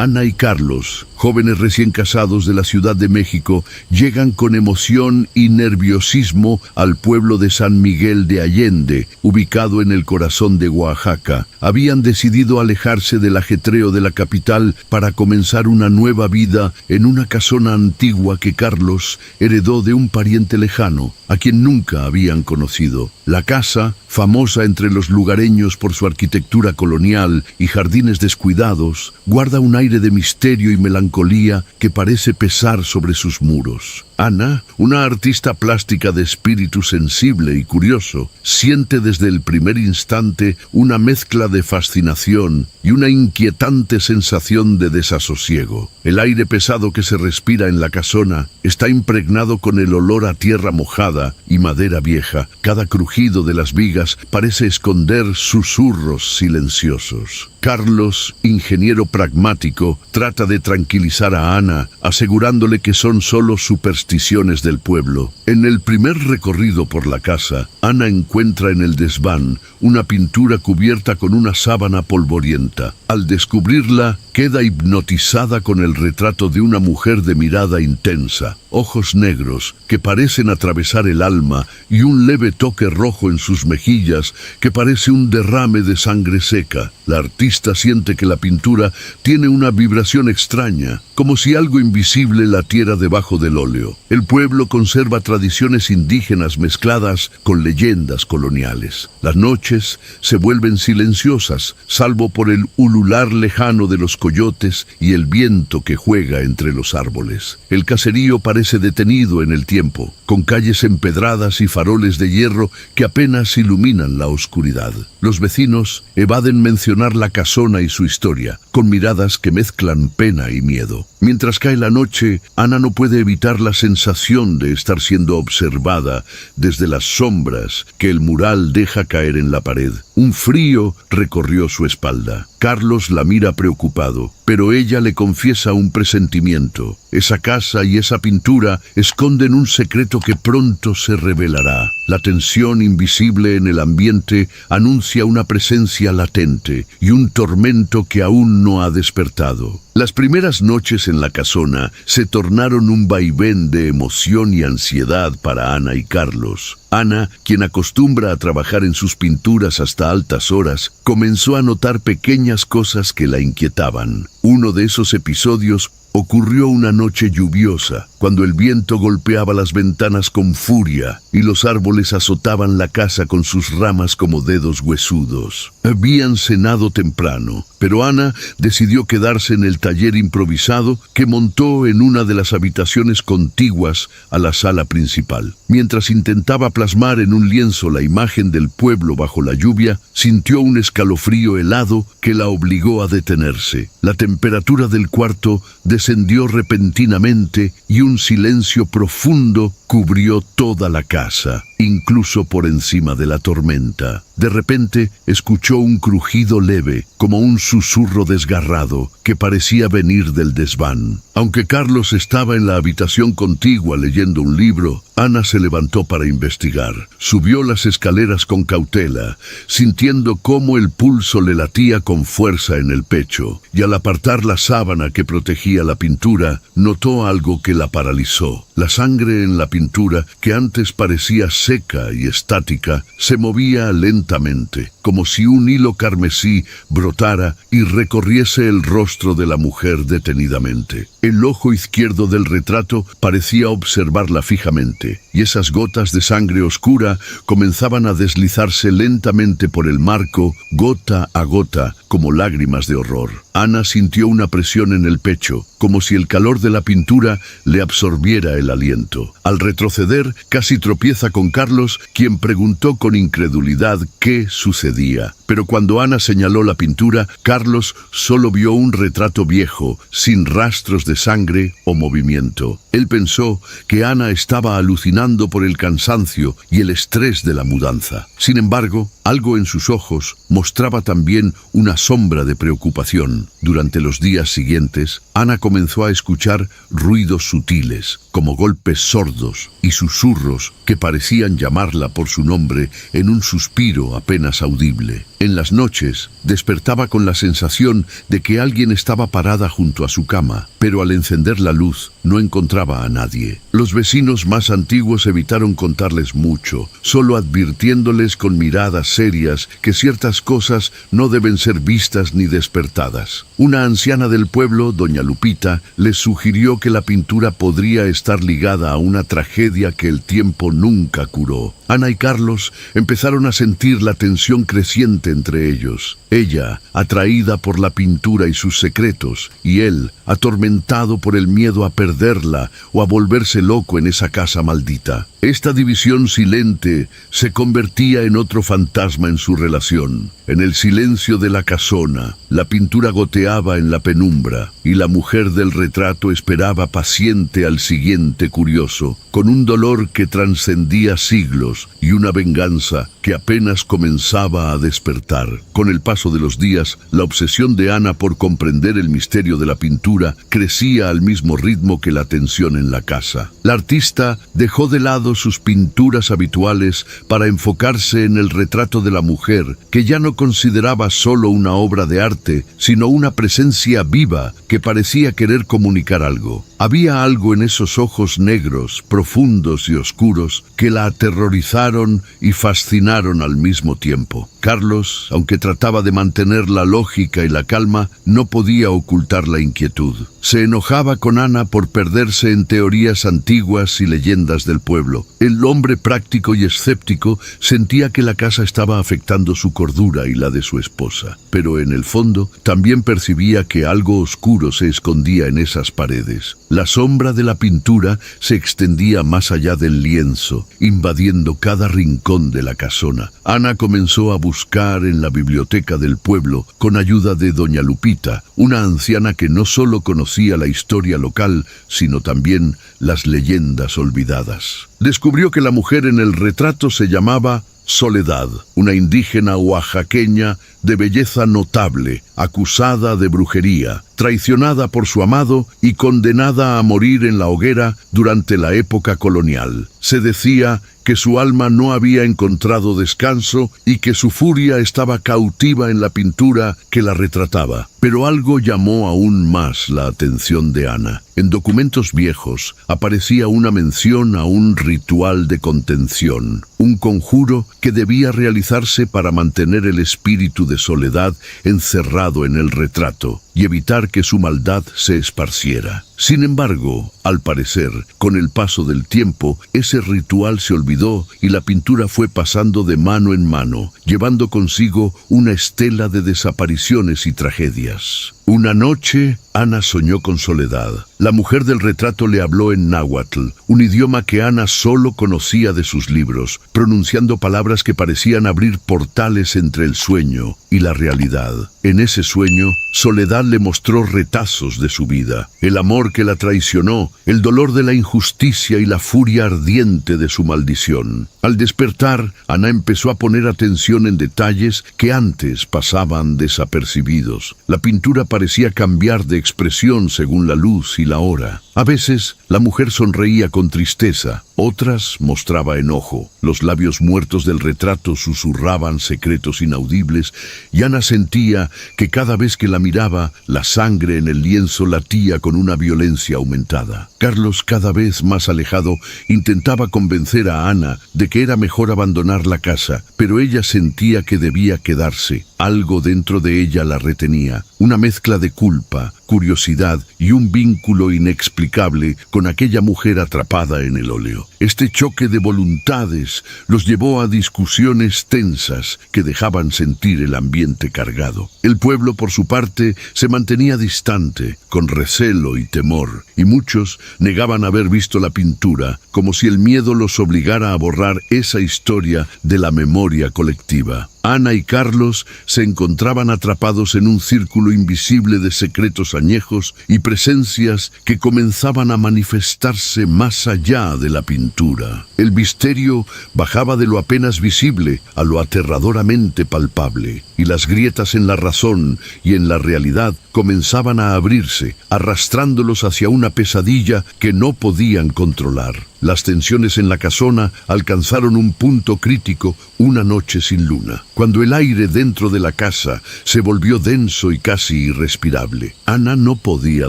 Ana y Carlos, jóvenes recién casados de la Ciudad de México, llegan con emoción y nerviosismo al pueblo de San Miguel de Allende, ubicado en el corazón de Oaxaca. Habían decidido alejarse del ajetreo de la capital para comenzar una nueva vida en una casona antigua que Carlos heredó de un pariente lejano, a quien nunca habían conocido. La casa, famosa entre los lugareños por su arquitectura colonial y jardines descuidados, guarda un aire de misterio y melancolía que parece pesar sobre sus muros. Ana, una artista plástica de espíritu sensible y curioso, siente desde el primer instante una mezcla de fascinación y una inquietante sensación de desasosiego. El aire pesado que se respira en la casona está impregnado con el olor a tierra mojada y madera vieja. Cada crujido de las vigas parece esconder susurros silenciosos. Carlos, ingeniero pragmático, trata de tranquilizar a Ana, asegurándole que son solo supersticiones del pueblo. En el primer recorrido por la casa, Ana encuentra en el desván una pintura cubierta con una sábana polvorienta. Al descubrirla, queda hipnotizada con el retrato de una mujer de mirada intensa, ojos negros que parecen atravesar el alma y un leve toque rojo en sus mejillas que parece un derrame de sangre seca. La artista siente que la pintura tiene una vibración extraña, como si algo invisible latiera debajo del óleo. El pueblo conserva tradiciones indígenas mezcladas con leyendas coloniales. Las noches se vuelven silenciosas, salvo por el ulular lejano de los coyotes y el viento que juega entre los árboles. El caserío parece detenido en el tiempo, con calles empedradas y faroles de hierro que apenas iluminan la oscuridad. Los vecinos evaden mencionar la casona y su historia, con miradas que mezclan pena y miedo. Mientras cae la noche, Ana no puede evitar la sensación de estar siendo observada desde las sombras que el mural deja caer en la pared. Un frío recorrió su espalda. Carlos la mira preocupado, pero ella le confiesa un presentimiento. Esa casa y esa pintura esconden un secreto que pronto se revelará. La tensión invisible en el ambiente anuncia una presencia latente y un tormento que aún no ha despertado. Las primeras noches en la casona se tornaron un vaivén de emoción y ansiedad para Ana y Carlos. Ana, quien acostumbra a trabajar en sus pinturas hasta altas horas, comenzó a notar pequeñas cosas que la inquietaban. Uno de esos episodios ocurrió una noche lluviosa, cuando el viento golpeaba las ventanas con furia y los árboles azotaban la casa con sus ramas como dedos huesudos. Habían cenado temprano, pero Ana decidió quedarse en el taller improvisado que montó en una de las habitaciones contiguas a la sala principal. Mientras intentaba plasmar en un lienzo la imagen del pueblo bajo la lluvia, sintió un escalofrío helado que la obligó a detenerse. La temperatura del cuarto descendió repentinamente y un silencio profundo cubrió toda la casa, incluso por encima de la tormenta. De repente escuchó un crujido leve, como un susurro desgarrado, que parecía venir del desván. Aunque Carlos estaba en la habitación contigua leyendo un libro, Ana se levantó para investigar. Subió las escaleras con cautela, sintiendo cómo el pulso le latía con fuerza en el pecho, y al apartar la sábana que protegía la pintura, notó algo que la paralizó. La sangre en la pintura, que antes parecía seca y estática, se movía lentamente, como si un hilo carmesí brotara y recorriese el rostro de la mujer detenidamente. El ojo izquierdo del retrato parecía observarla fijamente, y esas gotas de sangre oscura comenzaban a deslizarse lentamente por el marco, gota a gota, como lágrimas de horror. Ana sintió una presión en el pecho, como si el calor de la pintura le absorbiera el aliento. Al retroceder, casi tropieza con Carlos, quien preguntó con incredulidad qué sucedía. Pero cuando Ana señaló la pintura, Carlos solo vio un retrato viejo, sin rastros de sangre o movimiento. Él pensó que Ana estaba alucinando por el cansancio y el estrés de la mudanza. Sin embargo, algo en sus ojos mostraba también una sombra de preocupación. Durante los días siguientes, Ana comenzó a escuchar ruidos sutiles, como golpes sordos y susurros que parecían llamarla por su nombre en un suspiro sonido apenas audible. En las noches, despertaba con la sensación de que alguien estaba parada junto a su cama, pero al encender la luz, no encontraba a nadie. Los vecinos más antiguos evitaron contarles mucho, solo advirtiéndoles con miradas serias que ciertas cosas no deben ser vistas ni despertadas. Una anciana del pueblo, doña Lupita, les sugirió que la pintura podría estar ligada a una tragedia que el tiempo nunca curó. Ana y Carlos empezaron a sentir la tensión creciente entre ellos. Ella, atraída por la pintura y sus secretos, y él, atormentado por el miedo a perderla o a volverse loco en esa casa maldita. Esta división silente se convertía en otro fantasma en su relación. En el silencio de la casona, la pintura goteaba en la penumbra, y la mujer del retrato esperaba paciente al siguiente curioso, con un dolor que trascendía siglos y una venganza que apenas comenzaba a despertar. Con el paso de los días, la obsesión de Ana por comprender el misterio de la pintura crecía al mismo ritmo que la tensión en la casa. La artista dejó de lado sus pinturas habituales para enfocarse en el retrato de la mujer, que ya no consideraba solo una obra de arte, sino una presencia viva que parecía querer comunicar algo. Había algo en esos ojos negros, profundos y oscuros, que la aterrorizaron y fascinaron al mismo tiempo. Carlos, aunque trataba de mantener la lógica y la calma, no podía ocultar la inquietud. Se enojaba con Ana por perderse en teorías antiguas y leyendas del pueblo. El hombre práctico y escéptico sentía que la casa estaba afectando su cordura y la de su esposa, pero en el fondo también percibía que algo oscuro se escondía en esas paredes. La sombra de la pintura se extendía más allá del lienzo, invadiendo cada rincón de la casona. Ana comenzó a buscar en la biblioteca del pueblo con ayuda de doña Lupita, una anciana que no solo conocía la historia local, sino también las leyendas olvidadas. Descubrió que la mujer en el retrato se llamaba Soledad, una indígena oaxaqueña de belleza notable, acusada de brujería, traicionada por su amado y condenada a morir en la hoguera durante la época colonial. Se decía que su alma no había encontrado descanso y que su furia estaba cautiva en la pintura que la retrataba. Pero algo llamó aún más la atención de Ana. En documentos viejos aparecía una mención a un ritual de contención, un conjuro que debía realizarse para mantener el espíritu de Soledad encerrado en el retrato y evitar que su maldad se esparciera. Sin embargo, al parecer, con el paso del tiempo, ese ritual se olvidó y la pintura fue pasando de mano en mano, llevando consigo una estela de desapariciones y tragedias. Una noche, Ana soñó con Soledad. La mujer del retrato le habló en náhuatl, un idioma que Ana solo conocía de sus libros, pronunciando palabras que parecían abrir portales entre el sueño y la realidad. En ese sueño, Soledad le mostró retazos de su vida, el amor que la traicionó, el dolor de la injusticia y la furia ardiente de su maldición. Al despertar, Ana empezó a poner atención en detalles que antes pasaban desapercibidos. La pintura parecía cambiar de expresión según la luz y la hora. A veces, la mujer sonreía con tristeza, otras mostraba enojo. Los labios muertos del retrato susurraban secretos inaudibles y Ana sentía que cada vez que la miraba, la sangre en el lienzo latía con una violencia aumentada. Carlos, cada vez más alejado, intentaba convencer a Ana de que era mejor abandonar la casa, pero ella sentía que debía quedarse. Algo dentro de ella la retenía, una mezcla de culpa, curiosidad y un vínculo inexplicable con aquella mujer atrapada en el óleo. Este choque de voluntades los llevó a discusiones tensas que dejaban sentir el ambiente cargado. El pueblo, por su parte, se mantenía distante, con recelo y temor, y muchos negaban haber visto la pintura, como si el miedo los obligara a borrar esa historia de la memoria colectiva. Ana y Carlos se encontraban atrapados en un círculo invisible de secretos añejos y presencias que comenzaban a manifestarse más allá de la pintura. El misterio bajaba de lo apenas visible a lo aterradoramente palpable, y las grietas en la razón y en la realidad comenzaban a abrirse, arrastrándolos hacia una pesadilla que no podían controlar. Las tensiones en la casona alcanzaron un punto crítico una noche sin luna, cuando el aire dentro de la casa se volvió denso y casi irrespirable. Ana no podía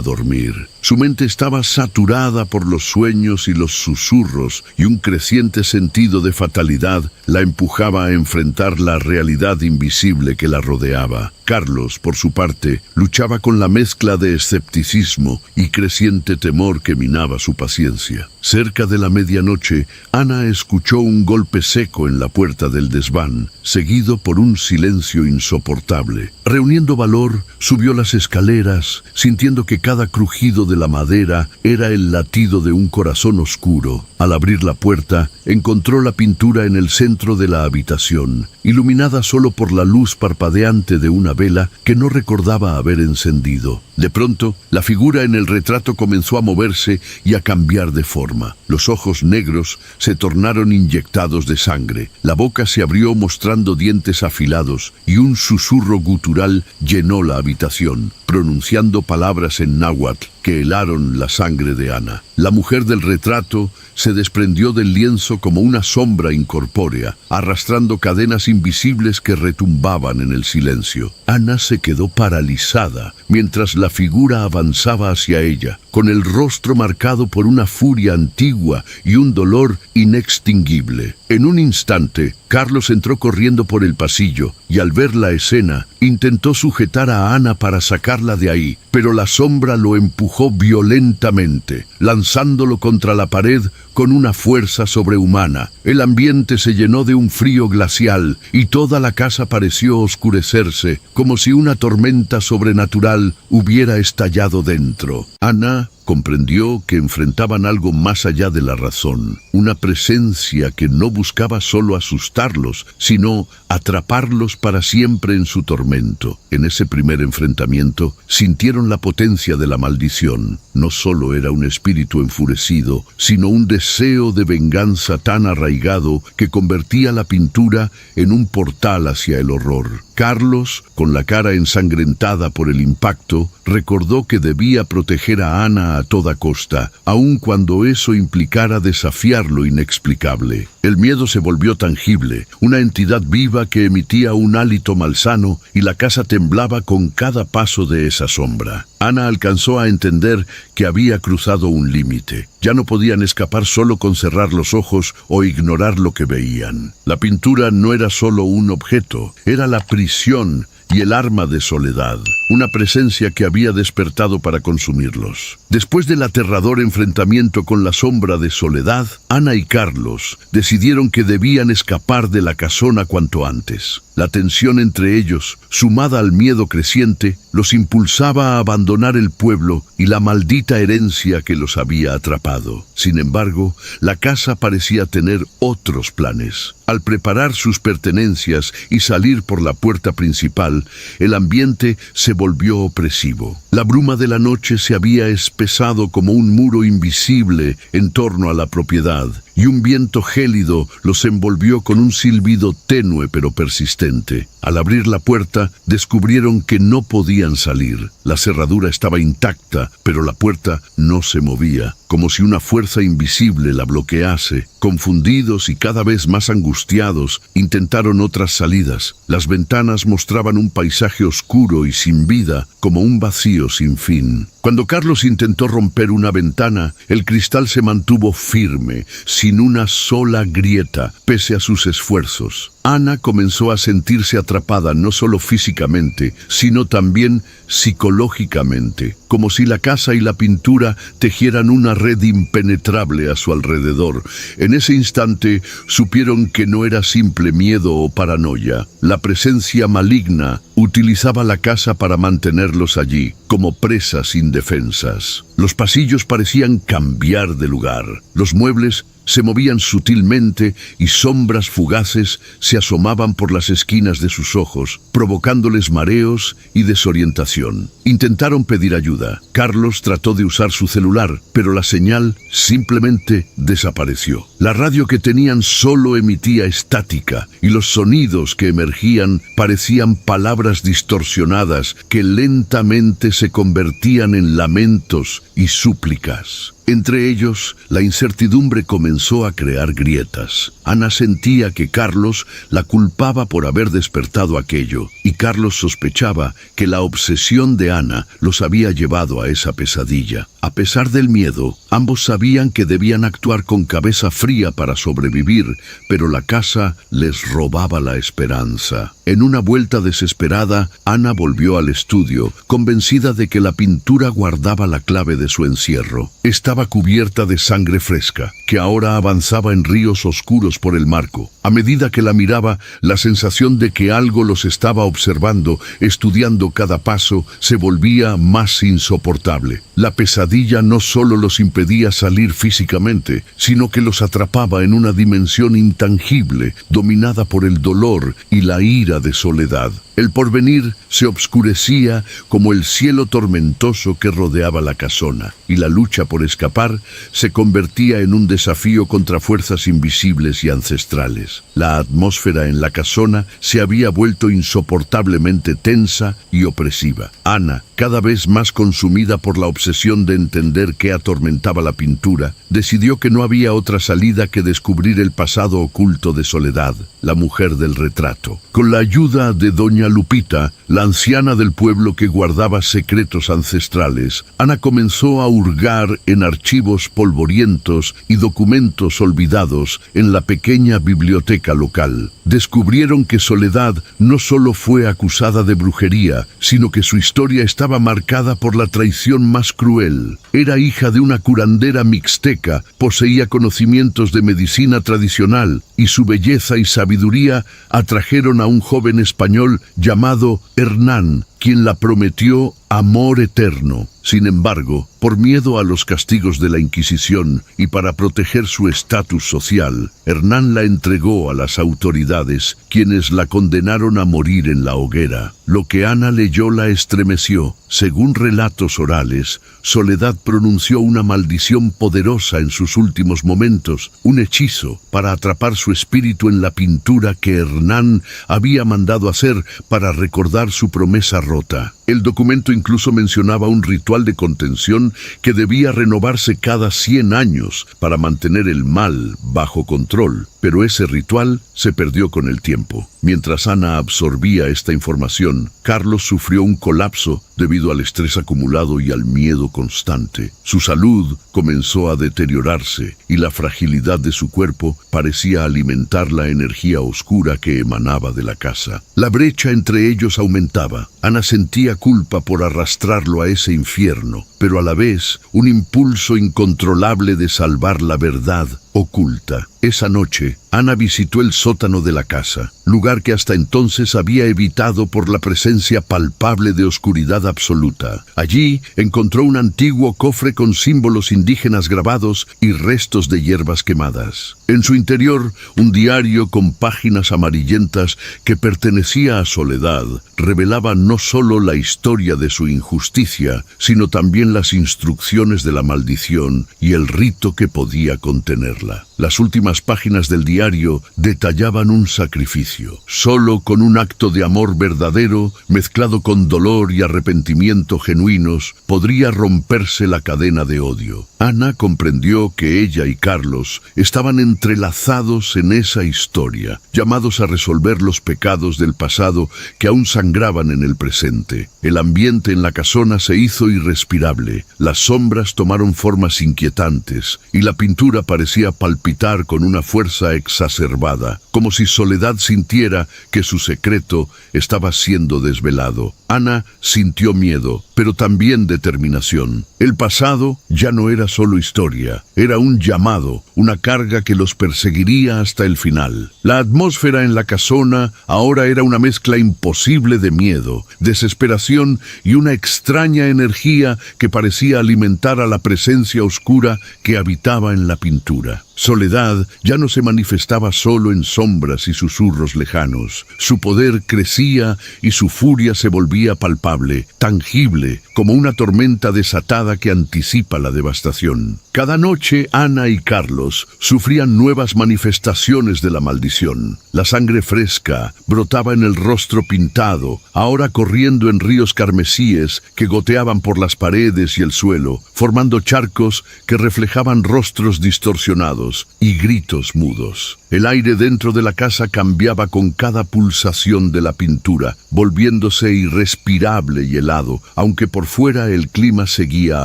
dormir. Su mente estaba saturada por los sueños y los susurros, y un creciente sentido de fatalidad la empujaba a enfrentar la realidad invisible que la rodeaba. Carlos, por su parte, luchaba con la mezcla de escepticismo y creciente temor que minaba su paciencia. Cerca de la medianoche, Ana escuchó un golpe seco en la puerta del desván, seguido por un silencio insoportable. Reuniendo valor, subió las escaleras, sintiendo que cada crujido de la madera era el latido de un corazón oscuro. Al abrir la puerta, encontró la pintura en el centro de la habitación, iluminada solo por la luz parpadeante de una vela que no recordaba haber encendido. De pronto, la figura en el retrato comenzó a moverse y a cambiar de forma. Los ojos negros se tornaron inyectados de sangre. La boca se abrió mostrando dientes afilados y un susurro gutural llenó la habitación, pronunciando palabras en náhuatl que helaron la sangre de Ana. La mujer del retrato se desprendió del lienzo como una sombra incorpórea, arrastrando cadenas invisibles que retumbaban en el silencio. Ana se quedó paralizada mientras la figura avanzaba hacia ella, con el rostro marcado por una furia antigua y un dolor inextinguible. En un instante, Carlos entró corriendo por el pasillo y al ver la escena, intentó sujetar a Ana para sacarla de ahí, pero la sombra lo empujó violentamente, lanzándolo contra la pared con una fuerza sobrehumana. El ambiente se llenó de un frío glacial y toda la casa pareció oscurecerse, como si una tormenta sobrenatural hubiera estallado dentro. Ana comprendió que enfrentaban algo más allá de la razón, una presencia que no buscaba solo asustarlos, sino atraparlos para siempre en su tormento. En ese primer enfrentamiento, sintieron la potencia de la maldición. No solo era un espíritu enfurecido, sino un deseo de venganza tan arraigado que convertía la pintura en un portal hacia el horror. Carlos, con la cara ensangrentada por el impacto, recordó que debía proteger a Ana a toda costa, aun cuando eso implicara desafiar lo inexplicable. El miedo se volvió tangible, una entidad viva que emitía un hálito malsano, y la casa temblaba con cada paso de esa sombra. Ana alcanzó a entender que había cruzado un límite. Ya no podían escapar solo con cerrar los ojos o ignorar lo que veían. La pintura no era solo un objeto, era la prisión y el arma de Soledad, una presencia que había despertado para consumirlos. Después del aterrador enfrentamiento con la sombra de Soledad, Ana y Carlos decidieron que debían escapar de la casona cuanto antes. La tensión entre ellos, sumada al miedo creciente, los impulsaba a abandonar el pueblo y la maldita herencia que los había atrapado. Sin embargo, la casa parecía tener otros planes. Al preparar sus pertenencias y salir por la puerta principal, el ambiente se volvió opresivo. La bruma de la noche se había espesado como un muro invisible en torno a la propiedad, y un viento gélido los envolvió con un silbido tenue pero persistente. Al abrir la puerta, descubrieron que no podían salir. La cerradura estaba intacta, pero la puerta no se movía, como si una fuerza invisible la bloquease. Confundidos y cada vez más angustiados, intentaron otras salidas. Las ventanas mostraban un paisaje oscuro y sin vida, como un vacío sin fin. Cuando Carlos intentó romper una ventana, el cristal se mantuvo firme, sin una sola grieta, pese a sus esfuerzos. Ana comenzó a sentirse atrapada no solo físicamente, sino también psicológicamente, como si la casa y la pintura tejieran una red impenetrable a su alrededor. En ese instante supieron que no era simple miedo o paranoia. La presencia maligna utilizaba la casa para mantenerlos allí, como presas indefensas. Los pasillos parecían cambiar de lugar. Los muebles se movían sutilmente y sombras fugaces se asomaban por las esquinas de sus ojos, provocándoles mareos y desorientación. Intentaron pedir ayuda. Carlos trató de usar su celular, pero la señal simplemente desapareció. La radio que tenían solo emitía estática, y los sonidos que emergían parecían palabras distorsionadas que lentamente se convertían en lamentos y súplicas. Entre ellos, la incertidumbre comenzó a crear grietas. Ana sentía que Carlos la culpaba por haber despertado aquello, y Carlos sospechaba que la obsesión de Ana los había llevado a esa pesadilla. A pesar del miedo, ambos sabían que debían actuar con cabeza fría para sobrevivir, pero la casa les robaba la esperanza. En una vuelta desesperada, Ana volvió al estudio, convencida de que la pintura guardaba la clave de su encierro. Estaba cubierta de sangre fresca, que ahora avanzaba en ríos oscuros por el marco. A medida que la miraba, la sensación de que algo los estaba observando, estudiando cada paso, se volvía más insoportable. La pesadilla no solo los impedía salir físicamente, sino que los atrapaba en una dimensión intangible, dominada por el dolor y la ira de soledad. El porvenir se obscurecía como el cielo tormentoso que rodeaba la casona, y la lucha por escapar se convertía en un desafío contra fuerzas invisibles y ancestrales. La atmósfera en la casona se había vuelto insoportablemente tensa y opresiva. Ana, cada vez más consumida por la obsesión de entender qué atormentaba la pintura, decidió que no había otra salida que descubrir el pasado oculto de Soledad, la mujer del retrato. Con la ayuda de doña Lupita, la anciana del pueblo que guardaba secretos ancestrales, Ana comenzó a hurgar en archivos polvorientos y documentos olvidados en la pequeña biblioteca local. Descubrieron que Soledad no solo fue acusada de brujería, sino que su historia estaba marcada por la traición más cruel. Era hija de una curandera mixteca, poseía conocimientos de medicina tradicional, y su belleza y sabiduría atrajeron a un joven español llamado Hernán, quien la prometió amor eterno. Sin embargo, por miedo a los castigos de la Inquisición y para proteger su estatus social, Hernán la entregó a las autoridades, quienes la condenaron a morir en la hoguera. Lo que Ana leyó la estremeció. Según relatos orales, Soledad pronunció una maldición poderosa en sus últimos momentos, un hechizo para atrapar su espíritu en la pintura que Hernán había mandado hacer para recordar su promesa rota. El documento incluso mencionaba un ritual de contención que debía renovarse cada 100 años para mantener el mal bajo control, pero ese ritual se perdió con el tiempo. Mientras Ana absorbía esta información, Carlos sufrió un colapso debido al estrés acumulado y al miedo constante. Su salud comenzó a deteriorarse y la fragilidad de su cuerpo parecía alimentar la energía oscura que emanaba de la casa. La brecha entre ellos aumentaba. Ana sentía culpa por arrastrarlo a ese infierno, pero a la vez un impulso incontrolable de salvar la verdad oculta. Esa noche, Ana visitó el sótano de la casa, lugar que hasta entonces había evitado por la presencia palpable de oscuridad absoluta. Allí encontró un antiguo cofre con símbolos indígenas grabados y restos de hierbas quemadas. En su interior, un diario con páginas amarillentas que pertenecía a Soledad revelaba no solo la historia de su injusticia, sino también las instrucciones de la maldición y el rito que podía contenerla. Las últimas páginas del diario detallaban un sacrificio. Solo con un acto de amor verdadero, mezclado con dolor y arrepentimiento genuinos, podría romperse la cadena de odio. Ana comprendió que ella y Carlos estaban entrelazados en esa historia, llamados a resolver los pecados del pasado que aún sangraban en el presente. El ambiente en la casona se hizo irrespirable, las sombras tomaron formas inquietantes y la pintura parecía palpitar con una fuerza exacerbada, como si Soledad sintiera que su secreto estaba siendo desvelado. Ana sintió miedo, pero también determinación. El pasado ya no era solo historia, era un llamado, una carga que los perseguiría hasta el final. La atmósfera en la casona ahora era una mezcla imposible de miedo, desesperación y una extraña energía que parecía alimentar a la presencia oscura que habitaba en la pintura. Soledad ya no se manifestaba solo en sombras y susurros lejanos. Su poder crecía y su furia se volvía palpable, tangible, como una tormenta desatada que anticipa la devastación. Cada noche, Ana y Carlos sufrían nuevas manifestaciones de la maldición. La sangre fresca brotaba en el rostro pintado, ahora corriendo en ríos carmesíes que goteaban por las paredes y el suelo, formando charcos que reflejaban rostros distorsionados y gritos mudos. El aire dentro de la casa cambiaba con cada pulsación de la pintura, volviéndose irrespirable y helado, aunque por fuera el clima seguía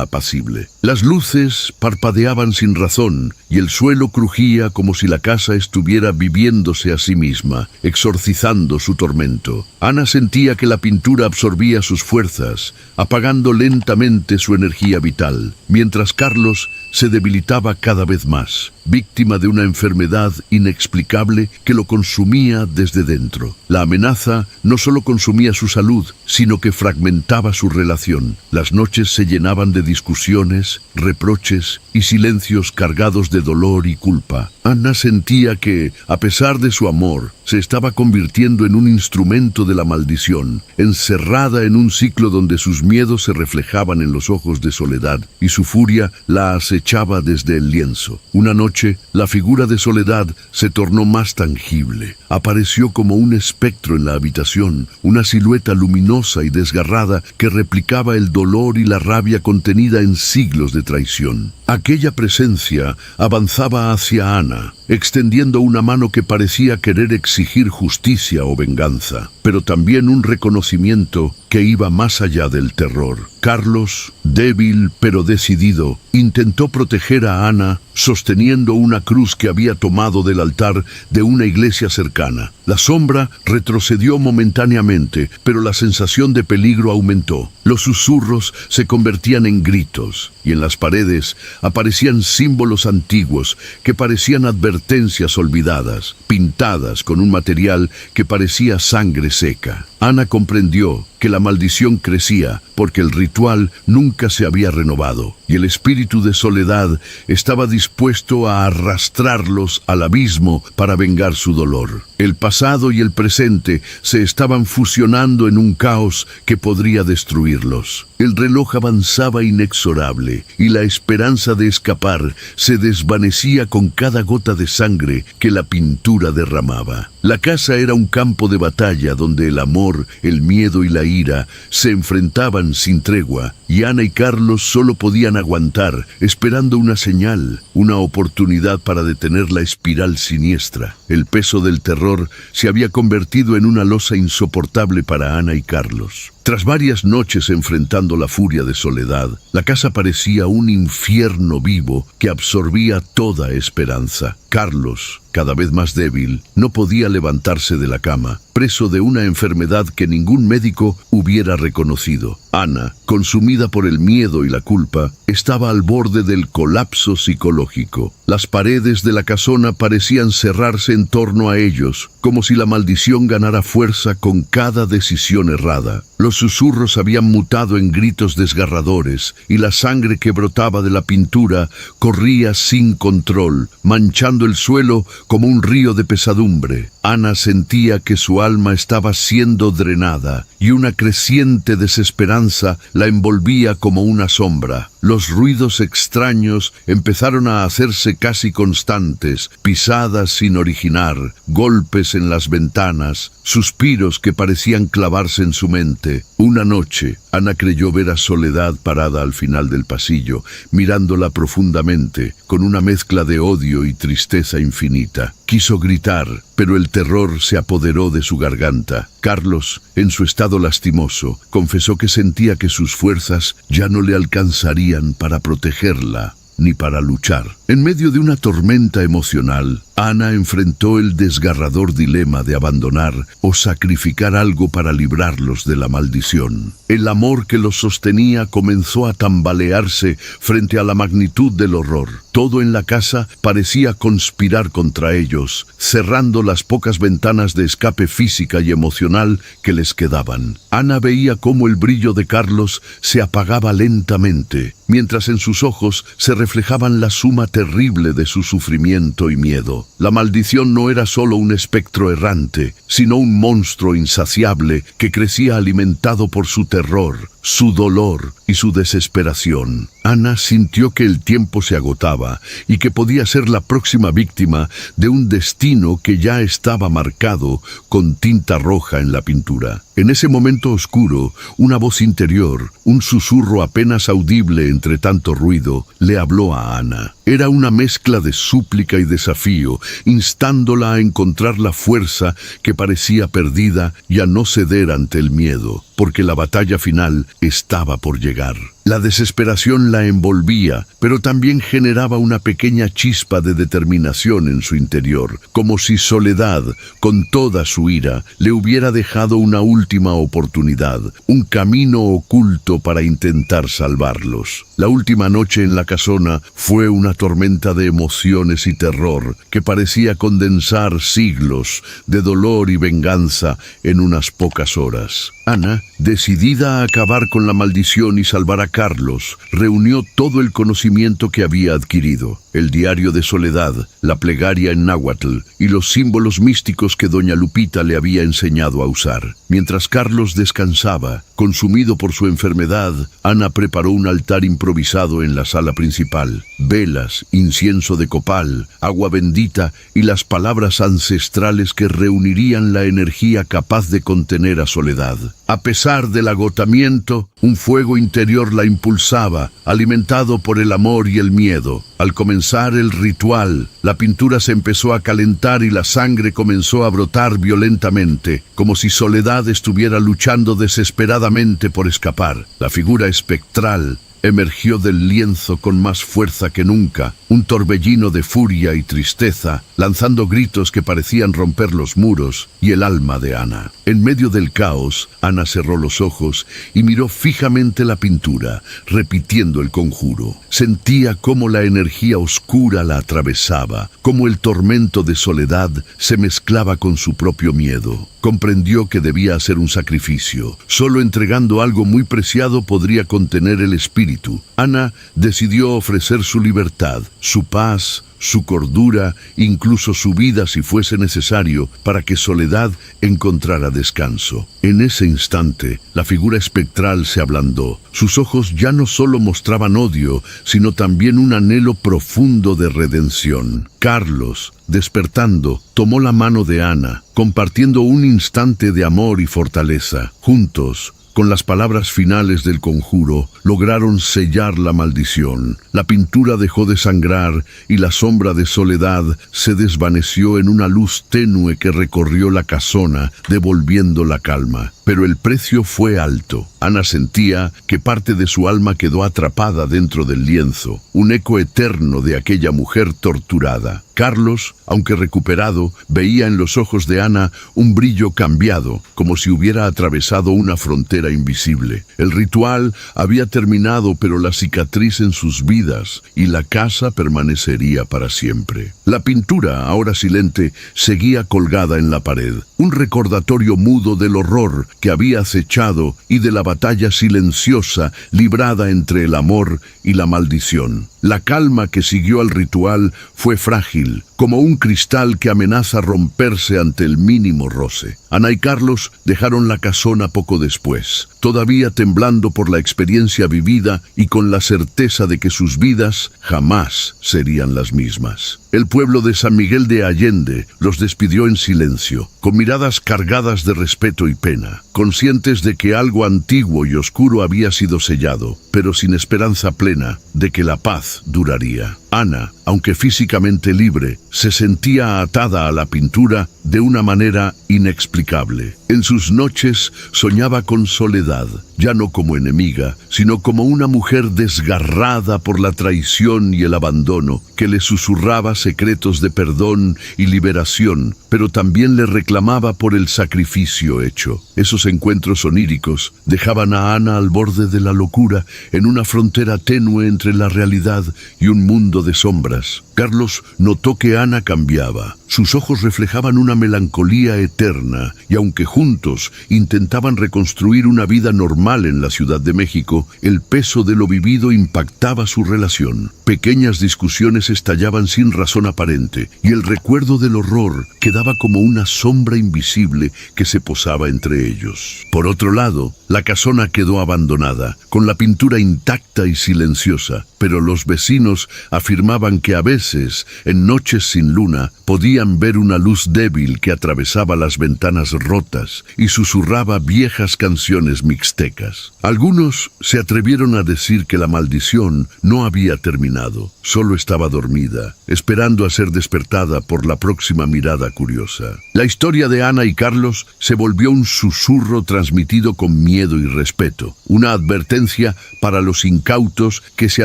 apacible. Las luces parpadeaban sin razón y el suelo crujía como si la casa estuviera viviéndose a sí misma, exorcizando su tormento. Ana sentía que la pintura absorbía sus fuerzas, apagando lentamente su energía vital, mientras Carlos se debilitaba cada vez más, víctima de una enfermedad inexplicable que lo consumía desde dentro. La amenaza no solo consumía su salud, sino que fragmentaba su relación. Las noches se llenaban de discusiones, reproches y silencios cargados de dolor y culpa. Ana sentía que, a pesar de su amor, se estaba convirtiendo en un instrumento de la maldición, encerrada en un ciclo donde sus miedos se reflejaban en los ojos de Soledad y su furia la acechaba desde el lienzo. Una noche, la figura de Soledad se tornó más tangible. Apareció como un espectro en la habitación, una silueta luminosa y desgarrada que replicaba el dolor y la rabia contenida en siglos de traición. Aquella presencia avanzaba hacia Ana, extendiendo una mano que parecía querer exigir justicia o venganza, pero también un reconocimiento que iba más allá del terror. Carlos, débil pero decidido, intentó proteger a Ana sosteniendo una cruz que había tomado del altar de una iglesia cercana. La sombra retrocedió momentáneamente, pero la sensación de peligro aumentó. Los susurros se convertían en gritos, y en las paredes aparecían símbolos antiguos que parecían advertencias olvidadas, pintadas con un material que parecía sangre seca. Ana comprendió que la maldición crecía porque el ritual nunca se había renovado, y el espíritu de Soledad estaba dispuesto a arrastrarlos al abismo para vengar su dolor. El pasado y el presente se estaban fusionando en un caos que podría destruirlos. El reloj avanzaba inexorable y la esperanza de escapar se desvanecía con cada gota de sangre que la pintura derramaba. La casa era un campo de batalla donde el amor, el miedo y la ira se enfrentaban sin tregua, y Ana y Carlos solo podían aguantar, esperando una señal, una oportunidad para detener la espiral siniestra. El peso del terror se había convertido en una losa insoportable para Ana y Carlos. Tras varias noches enfrentando la furia de Soledad, la casa parecía un infierno vivo que absorbía toda esperanza. Carlos, cada vez más débil, no podía levantarse de la cama, preso de una enfermedad que ningún médico hubiera reconocido. Ana, consumida por el miedo y la culpa, estaba al borde del colapso psicológico. Las paredes de la casona parecían cerrarse en torno a ellos, como si la maldición ganara fuerza con cada decisión errada. Los susurros habían mutado en gritos desgarradores, y la sangre que brotaba de la pintura corría sin control, manchando el suelo como un río de pesadumbre. Ana sentía que su alma estaba siendo drenada, y una creciente desesperanza la envolvía como una sombra. Los ruidos extraños empezaron a hacerse casi constantes, pisadas sin originar, golpes en las ventanas, suspiros que parecían clavarse en su mente. Una noche, Ana creyó ver a Soledad parada al final del pasillo, mirándola profundamente, con una mezcla de odio y tristeza infinita. Quiso gritar, pero el terror se apoderó de su garganta. Carlos, en su estado lastimoso, confesó que sentía que sus fuerzas ya no le alcanzarían para protegerla ni para luchar. En medio de una tormenta emocional, Ana enfrentó el desgarrador dilema de abandonar o sacrificar algo para librarlos de la maldición. El amor que los sostenía comenzó a tambalearse frente a la magnitud del horror. Todo en la casa parecía conspirar contra ellos, cerrando las pocas ventanas de escape física y emocional que les quedaban. Ana veía cómo el brillo de Carlos se apagaba lentamente, mientras en sus ojos se reflejaban la suma terrible de su sufrimiento y miedo. La maldición no era solo un espectro errante, sino un monstruo insaciable que crecía alimentado por su terror, su dolor y su desesperación. Ana sintió que el tiempo se agotaba y que podía ser la próxima víctima de un destino que ya estaba marcado con tinta roja en la pintura. En ese momento oscuro, una voz interior, un susurro apenas audible entre tanto ruido, le habló a Ana. Era una mezcla de súplica y desafío, instándola a encontrar la fuerza que parecía perdida y a no ceder ante el miedo, porque la batalla final estaba por llegar. La desesperación la envolvía, pero también generaba una pequeña chispa de determinación en su interior, como si Soledad, con toda su ira, le hubiera dejado una última oportunidad, un camino oculto para intentar salvarlos. La última noche en la casona fue una tormenta de emociones y terror que parecía condensar siglos de dolor y venganza en unas pocas horas. Ana, decidida a acabar con la maldición y salvar a Carlos, reunió todo el conocimiento que había adquirido: el diario de Soledad, la plegaria en náhuatl y los símbolos místicos que doña Lupita le había enseñado a usar. Mientras Carlos descansaba, consumido por su enfermedad, Ana preparó un altar improvisado en la sala principal. Velas, incienso de copal, agua bendita y las palabras ancestrales que reunirían la energía capaz de contener a Soledad. A pesar del agotamiento, un fuego interior la impulsaba, alimentado por el amor y el miedo. Al comenzar el ritual, la pintura se empezó a calentar y la sangre comenzó a brotar violentamente, como si Soledad estuviera luchando desesperadamente por escapar. La figura espectral emergió del lienzo con más fuerza que nunca, un torbellino de furia y tristeza, lanzando gritos que parecían romper los muros y el alma de Ana. En medio del caos, Ana cerró los ojos y miró fijamente la pintura, repitiendo el conjuro. Sentía cómo la energía oscura la atravesaba, cómo el tormento de Soledad se mezclaba con su propio miedo. Comprendió que debía hacer un sacrificio. Solo entregando algo muy preciado podría contener el espíritu. Ana decidió ofrecer su libertad, su paz, su cordura, incluso su vida si fuese necesario, para que Soledad encontrara descanso. En ese instante, la figura espectral se ablandó. Sus ojos ya no solo mostraban odio, sino también un anhelo profundo de redención. Carlos, despertando, tomó la mano de Ana, compartiendo un instante de amor y fortaleza. Juntos, con las palabras finales del conjuro, lograron sellar la maldición. La pintura dejó de sangrar y la sombra de Soledad se desvaneció en una luz tenue que recorrió la casona, devolviendo la calma. Pero el precio fue alto. Ana sentía que parte de su alma quedó atrapada dentro del lienzo, un eco eterno de aquella mujer torturada. Carlos, aunque recuperado, veía en los ojos de Ana un brillo cambiado, como si hubiera atravesado una frontera invisible. El ritual había terminado, pero la cicatriz en sus vidas y la casa permanecería para siempre. La pintura, ahora silente, seguía colgada en la pared, un recordatorio mudo del horror que había acechado y de la batalla silenciosa librada entre el amor y la maldición. La calma que siguió al ritual fue frágil, como un cristal que amenaza romperse ante el mínimo roce. Ana y Carlos dejaron la casona poco después, todavía temblando por la experiencia vivida y con la certeza de que sus vidas jamás serían las mismas. El pueblo de San Miguel de Allende los despidió en silencio, con miradas cargadas de respeto y pena, conscientes de que algo antiguo y oscuro había sido sellado, pero sin esperanza plena de que la paz duraría. Ana, aunque físicamente libre, se sentía atada a la pintura de una manera inexplicable. En sus noches soñaba con Soledad, ya no como enemiga, sino como una mujer desgarrada por la traición y el abandono, que le susurraba secretos de perdón y liberación, pero también le reclamaba por el sacrificio hecho. Esos encuentros oníricos dejaban a Ana al borde de la locura, en una frontera tenue entre la realidad y un mundo de sombras. Carlos notó que Ana cambiaba. Sus ojos reflejaban una melancolía eterna, y aunque juntos intentaban reconstruir una vida normal en la Ciudad de México, el peso de lo vivido impactaba su relación. Pequeñas discusiones estallaban sin razón aparente, y el recuerdo del horror quedaba como una sombra invisible que se posaba entre ellos. Por otro lado, la casona quedó abandonada, con la pintura intacta y silenciosa, pero los vecinos afirmaban que a veces, en noches sin luna, podían ver una luz débil que atravesaba las ventanas rotas y susurraba viejas canciones mixtecas. Algunos se atrevieron a decir que la maldición no había terminado, solo estaba dormida, esperando a ser despertada por la próxima mirada curiosa. La historia de Ana y Carlos se volvió un susurro transmitido con miedo y respeto, una advertencia para los incautos que se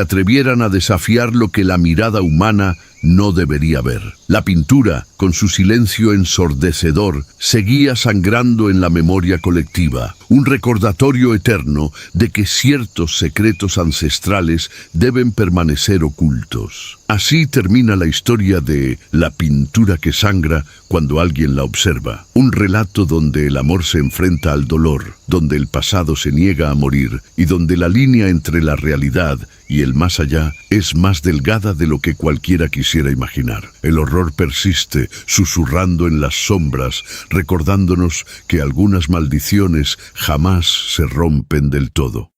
atrevieran a desafiar lo que la mirada humana no debería ver. La pintura, con su silencio ensordecedor, seguía sangrando en la memoria colectiva, un recordatorio eterno de que ciertos secretos ancestrales deben permanecer ocultos. Así termina la historia de La pintura que sangra cuando alguien la observa, un relato donde el amor se enfrenta al dolor, donde el pasado se niega a morir y donde la línea entre la realidad y el más allá es más delgada de lo que cualquiera quisiera imaginar. El horror persiste, susurrando en las sombras, recordándonos que algunas maldiciones jamás se rompen del todo.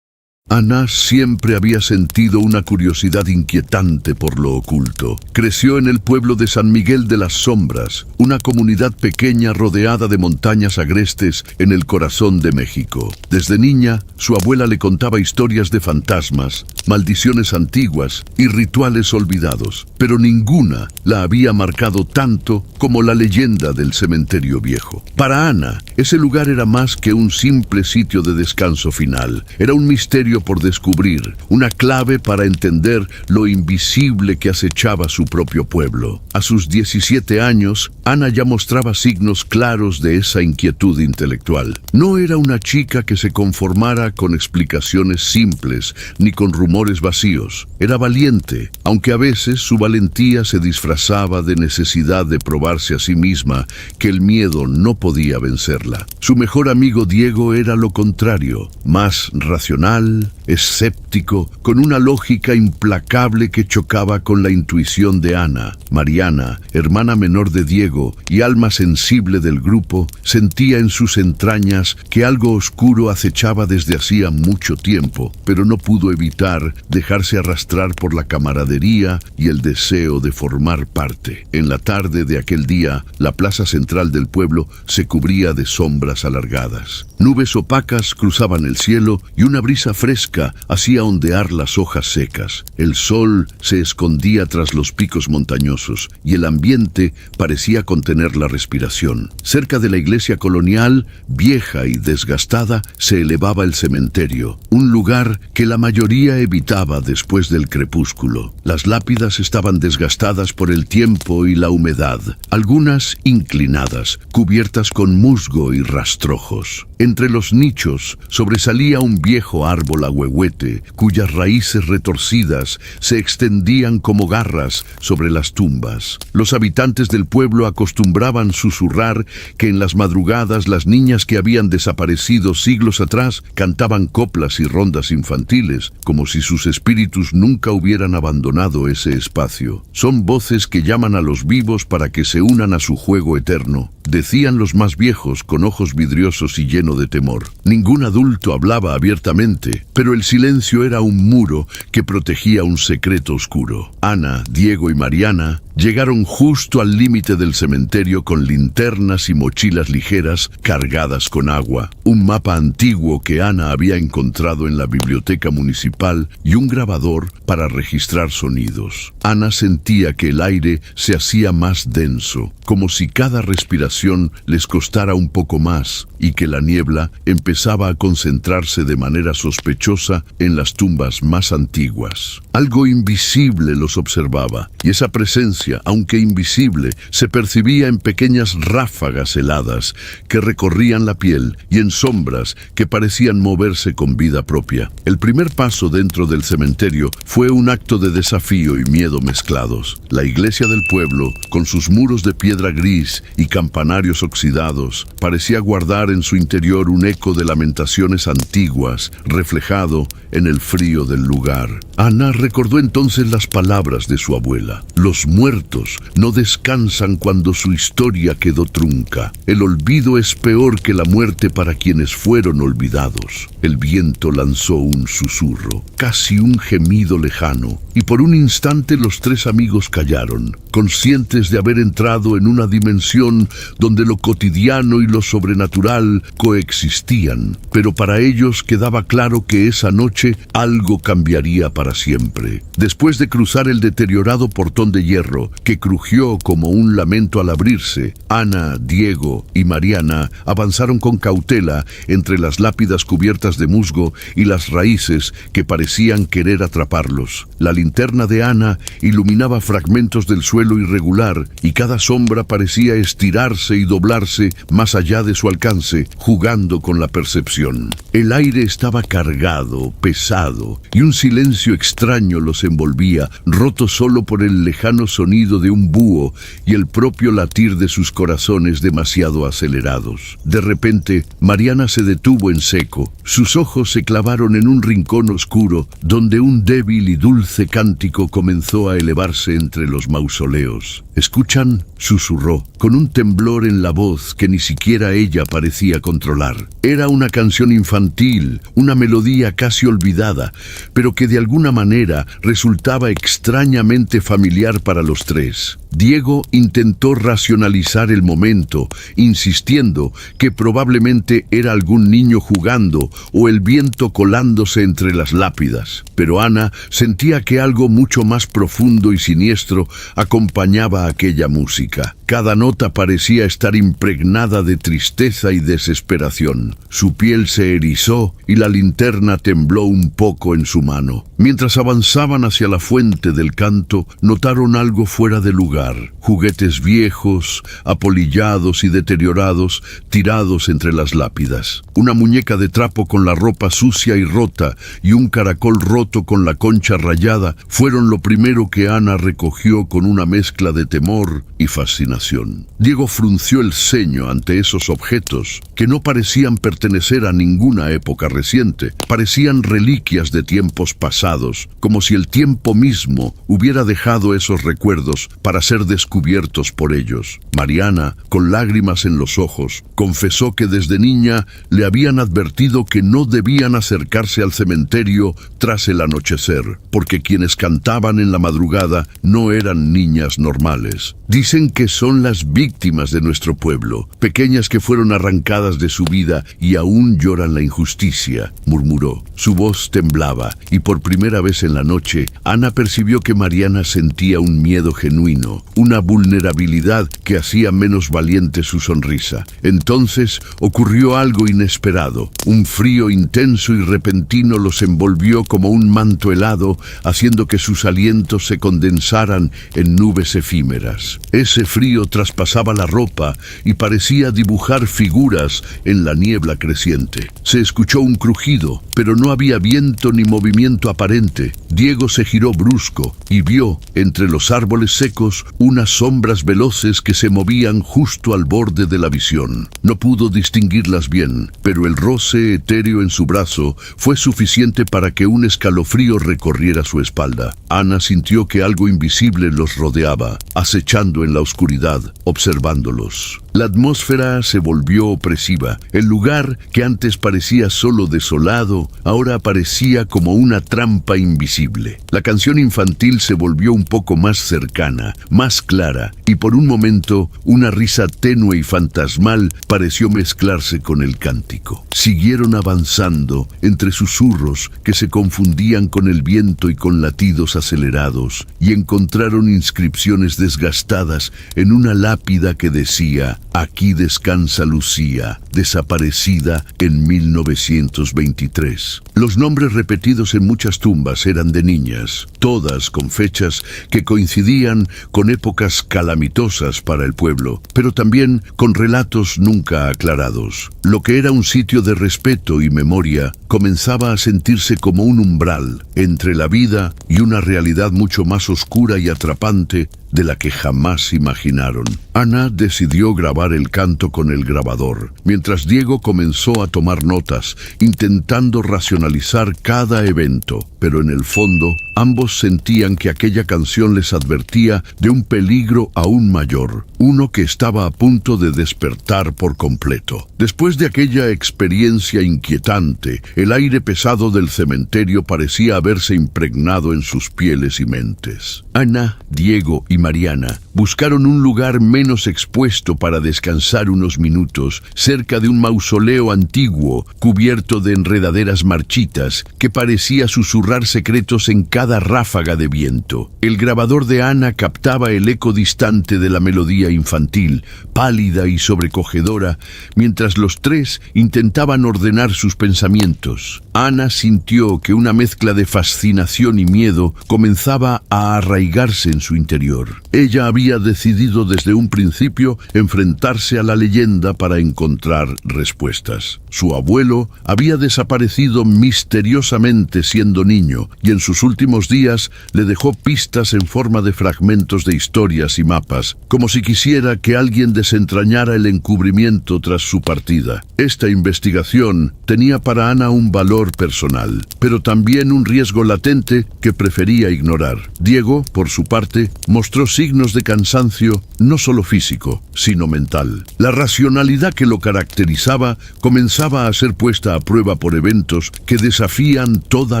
Ana siempre había sentido una curiosidad inquietante por lo oculto. Creció en el pueblo de San Miguel de las Sombras, una comunidad pequeña rodeada de montañas agrestes en el corazón de México. Desde niña, su abuela le contaba historias de fantasmas, maldiciones antiguas y rituales olvidados, pero ninguna la había marcado tanto como la leyenda del cementerio viejo. Para Ana, ese lugar era más que un simple sitio de descanso final. Era un misterio por descubrir, una clave para entender lo invisible que acechaba su propio pueblo. A sus 17 años, Ana ya mostraba signos claros de esa inquietud intelectual. No era una chica que se conformara con explicaciones simples ni con rumores vacíos. Era valiente, aunque a veces su valentía se disfrazaba de necesidad de probarse a sí misma que el miedo no podía vencerla. Su mejor amigo Diego era lo contrario, más racional, escéptico, con una lógica implacable que chocaba con la intuición de Ana. Mariana, hermana menor de Diego y alma sensible del grupo, sentía en sus entrañas que algo oscuro acechaba desde hacía mucho tiempo, pero no pudo evitar dejarse arrastrar por la camaradería y el deseo de formar parte. En la tarde de aquel día, la plaza central del pueblo se cubría de sombras alargadas. Nubes opacas cruzaban el cielo y una brisa fresca hacía ondear las hojas secas. El sol se escondía tras los picos montañosos y el ambiente parecía contener la respiración. Cerca de la iglesia colonial, vieja y desgastada, se elevaba el cementerio, un lugar que la mayoría evitaba después del crepúsculo. Las lápidas estaban desgastadas por el tiempo y la humedad, algunas inclinadas, cubiertas con musgo y rastrojos. Entre los nichos sobresalía un viejo árbol ahuehuete, cuyas raíces retorcidas se extendían como garras sobre las tumbas. Los habitantes del pueblo acostumbraban susurrar que en las madrugadas las niñas que habían desaparecido siglos atrás cantaban coplas y rondas infantiles, como si sus espíritus nunca hubieran abandonado ese espacio. Son voces que llaman a los vivos para que se unan a su juego eterno. decían los más viejos con ojos vidriosos y lleno de temor. Ningún adulto hablaba abiertamente, pero el silencio era un muro que protegía un secreto oscuro. Ana, Diego y Mariana llegaron justo al límite del cementerio con linternas y mochilas ligeras cargadas con agua, un mapa antiguo que Ana había encontrado en la biblioteca municipal y un grabador para registrar sonidos. Ana sentía que el aire se hacía más denso, como si cada respiración les costara un poco más, y que la niebla empezaba a concentrarse de manera sospechosa en las tumbas más antiguas. Algo invisible los observaba, y esa presencia, aunque invisible, se percibía en pequeñas ráfagas heladas que recorrían la piel y en sombras que parecían moverse con vida propia. El primer paso dentro del cementerio fue un acto de desafío y miedo mezclados. La iglesia del pueblo, con sus muros de piedra gris y campanarios oxidados, parecía guardar en su interior un eco de lamentaciones antiguas, reflejado en el frío del lugar. Ana recordó entonces las palabras de su abuela. Los muertos no descansan cuando su historia quedó trunca. El olvido es peor que la muerte para quienes fueron olvidados. El viento lanzó un susurro, casi un gemido lejano, y por un instante los tres amigos callaron, conscientes de haber entrado en una dimensión donde lo cotidiano y lo sobrenatural coexistían. Pero para ellos quedaba claro que esa noche algo cambiaría para siempre. Después de cruzar el deteriorado portón de hierro, que crujió como un lamento al abrirse, Ana, Diego y Mariana avanzaron con cautela entre las lápidas cubiertas de musgo y las raíces que parecían querer atraparlos. La linterna de Ana iluminaba fragmentos del suelo irregular y cada sombra parecía estirarse y doblarse más allá de su alcance, jugando con la percepción. El aire estaba cargado, pesado, y un silencio extraño los envolvía, roto solo por el lejano sonido de un búho y el propio latir de sus corazones demasiado acelerados. De repente, Mariana se detuvo en seco. Sus ojos se clavaron en un rincón oscuro, donde un débil y dulce cántico comenzó a elevarse entre los mausoleos. ¿Escuchan?, susurró, con un temblor en la voz que ni siquiera ella parecía controlar. Era una canción infantil, una melodía casi olvidada, pero que de alguna manera resultaba extrañamente familiar para los tres. Diego intentó racionalizar el momento, insistiendo que probablemente era algún niño jugando o el viento colándose entre las lápidas. Pero Ana sentía que algo mucho más profundo y siniestro acompañaba aquella música. Cada nota parecía estar impregnada de tristeza y desesperación. Su piel se erizó y la linterna tembló un poco en su mano. Mientras avanzaban hacia la fuente del canto, notaron algo fuera de lugar. Juguetes viejos, apolillados y deteriorados, tirados entre las lápidas. Una muñeca de trapo con la ropa sucia y rota y un caracol roto con la concha rayada fueron lo primero que Ana recogió con una mezcla de temor y fascinación. Diego frunció el ceño ante esos objetos que no parecían pertenecer a ninguna época reciente. Parecían reliquias de tiempos pasados, como si el tiempo mismo hubiera dejado esos recuerdos para ser descubiertos por ellos. Mariana, con lágrimas en los ojos, confesó que desde niña le habían advertido que no debían acercarse al cementerio tras el anochecer, porque quienes cantaban en la madrugada no eran niñas normales. Dicen que son las víctimas de nuestro pueblo, pequeñas que fueron arrancadas de su vida y aún lloran la injusticia, murmuró. Su voz temblaba y por primera vez en la noche, Ana percibió que Mariana sentía un miedo genuino, una vulnerabilidad que hacía menos valiente su sonrisa. Entonces ocurrió algo inesperado. Un frío intenso y repentino los envolvió como un manto helado, haciendo que sus alientos se condensaran en nubes efímeras. Ese frío traspasaba la ropa y parecía dibujar figuras en la niebla creciente. Se escuchó un crujido, pero no había viento ni movimiento aparente. Diego se giró brusco y vio, entre los árboles secos, unas sombras veloces que se movían justo al borde de la visión. No pudo distinguirlas bien, pero el roce etéreo en su brazo fue suficiente para que un escalofrío recorriera su espalda. Ana sintió que algo invisible los rodeaba, acechando en la oscuridad, observándolos. La atmósfera se volvió opresiva. El lugar, que antes parecía solo desolado, ahora parecía como una trampa invisible. La canción infantil se volvió un poco más cercana, más clara, y por un momento una risa tenue y fantasmal pareció mezclarse con el cántico. Siguieron avanzando entre susurros que se confundían con el viento y con latidos acelerados, y encontraron inscripciones desgastadas en una lápida que decía: «Aquí descansa Lucía, desaparecida en 1923». Los nombres repetidos en muchas tumbas eran de niñas, todas con fechas que coincidían con épocas calamitosas para el pueblo, pero también con relatos nunca aclarados. Lo que era un sitio de respeto y memoria comenzaba a sentirse como un umbral entre la vida y una realidad mucho más oscura y atrapante de la que jamás imaginaron. Ana decidió grabar el canto con el grabador, mientras Diego comenzó a tomar notas, intentando racionalizar cada evento. Pero en el fondo, ambos sentían que aquella canción les advertía de un peligro aún mayor, uno que estaba a punto de despertar por completo. Después de aquella experiencia inquietante, el aire pesado del cementerio parecía haberse impregnado en sus pieles y mentes. Ana, Diego y Mariana buscaron un lugar menos expuesto para descansar unos minutos, cerca de un mausoleo antiguo cubierto de enredaderas marchitas que parecía susurrar secretos en cada ráfaga de viento. El grabador de Ana captaba el eco distante de la melodía infantil, pálida y sobrecogedora, mientras los tres intentaban ordenar sus pensamientos. Ana sintió que una mezcla de fascinación y miedo comenzaba a arraigarse en su interior. Ella había decidido desde un principio enfrentarse a la leyenda para encontrar respuestas. Su abuelo había desaparecido misteriosamente siendo niño, y en sus últimos días le dejó pistas en forma de fragmentos de historias y mapas, como si quisiera que alguien desentrañara el encubrimiento tras su partida. Esta investigación tenía para Ana un valor personal, pero también un riesgo latente que prefería ignorar. Diego, por su parte, mostró signos de cansancio no solo físico, sino mental. La racionalidad que lo caracterizaba comenzaba a ser puesta a prueba por eventos que desafían toda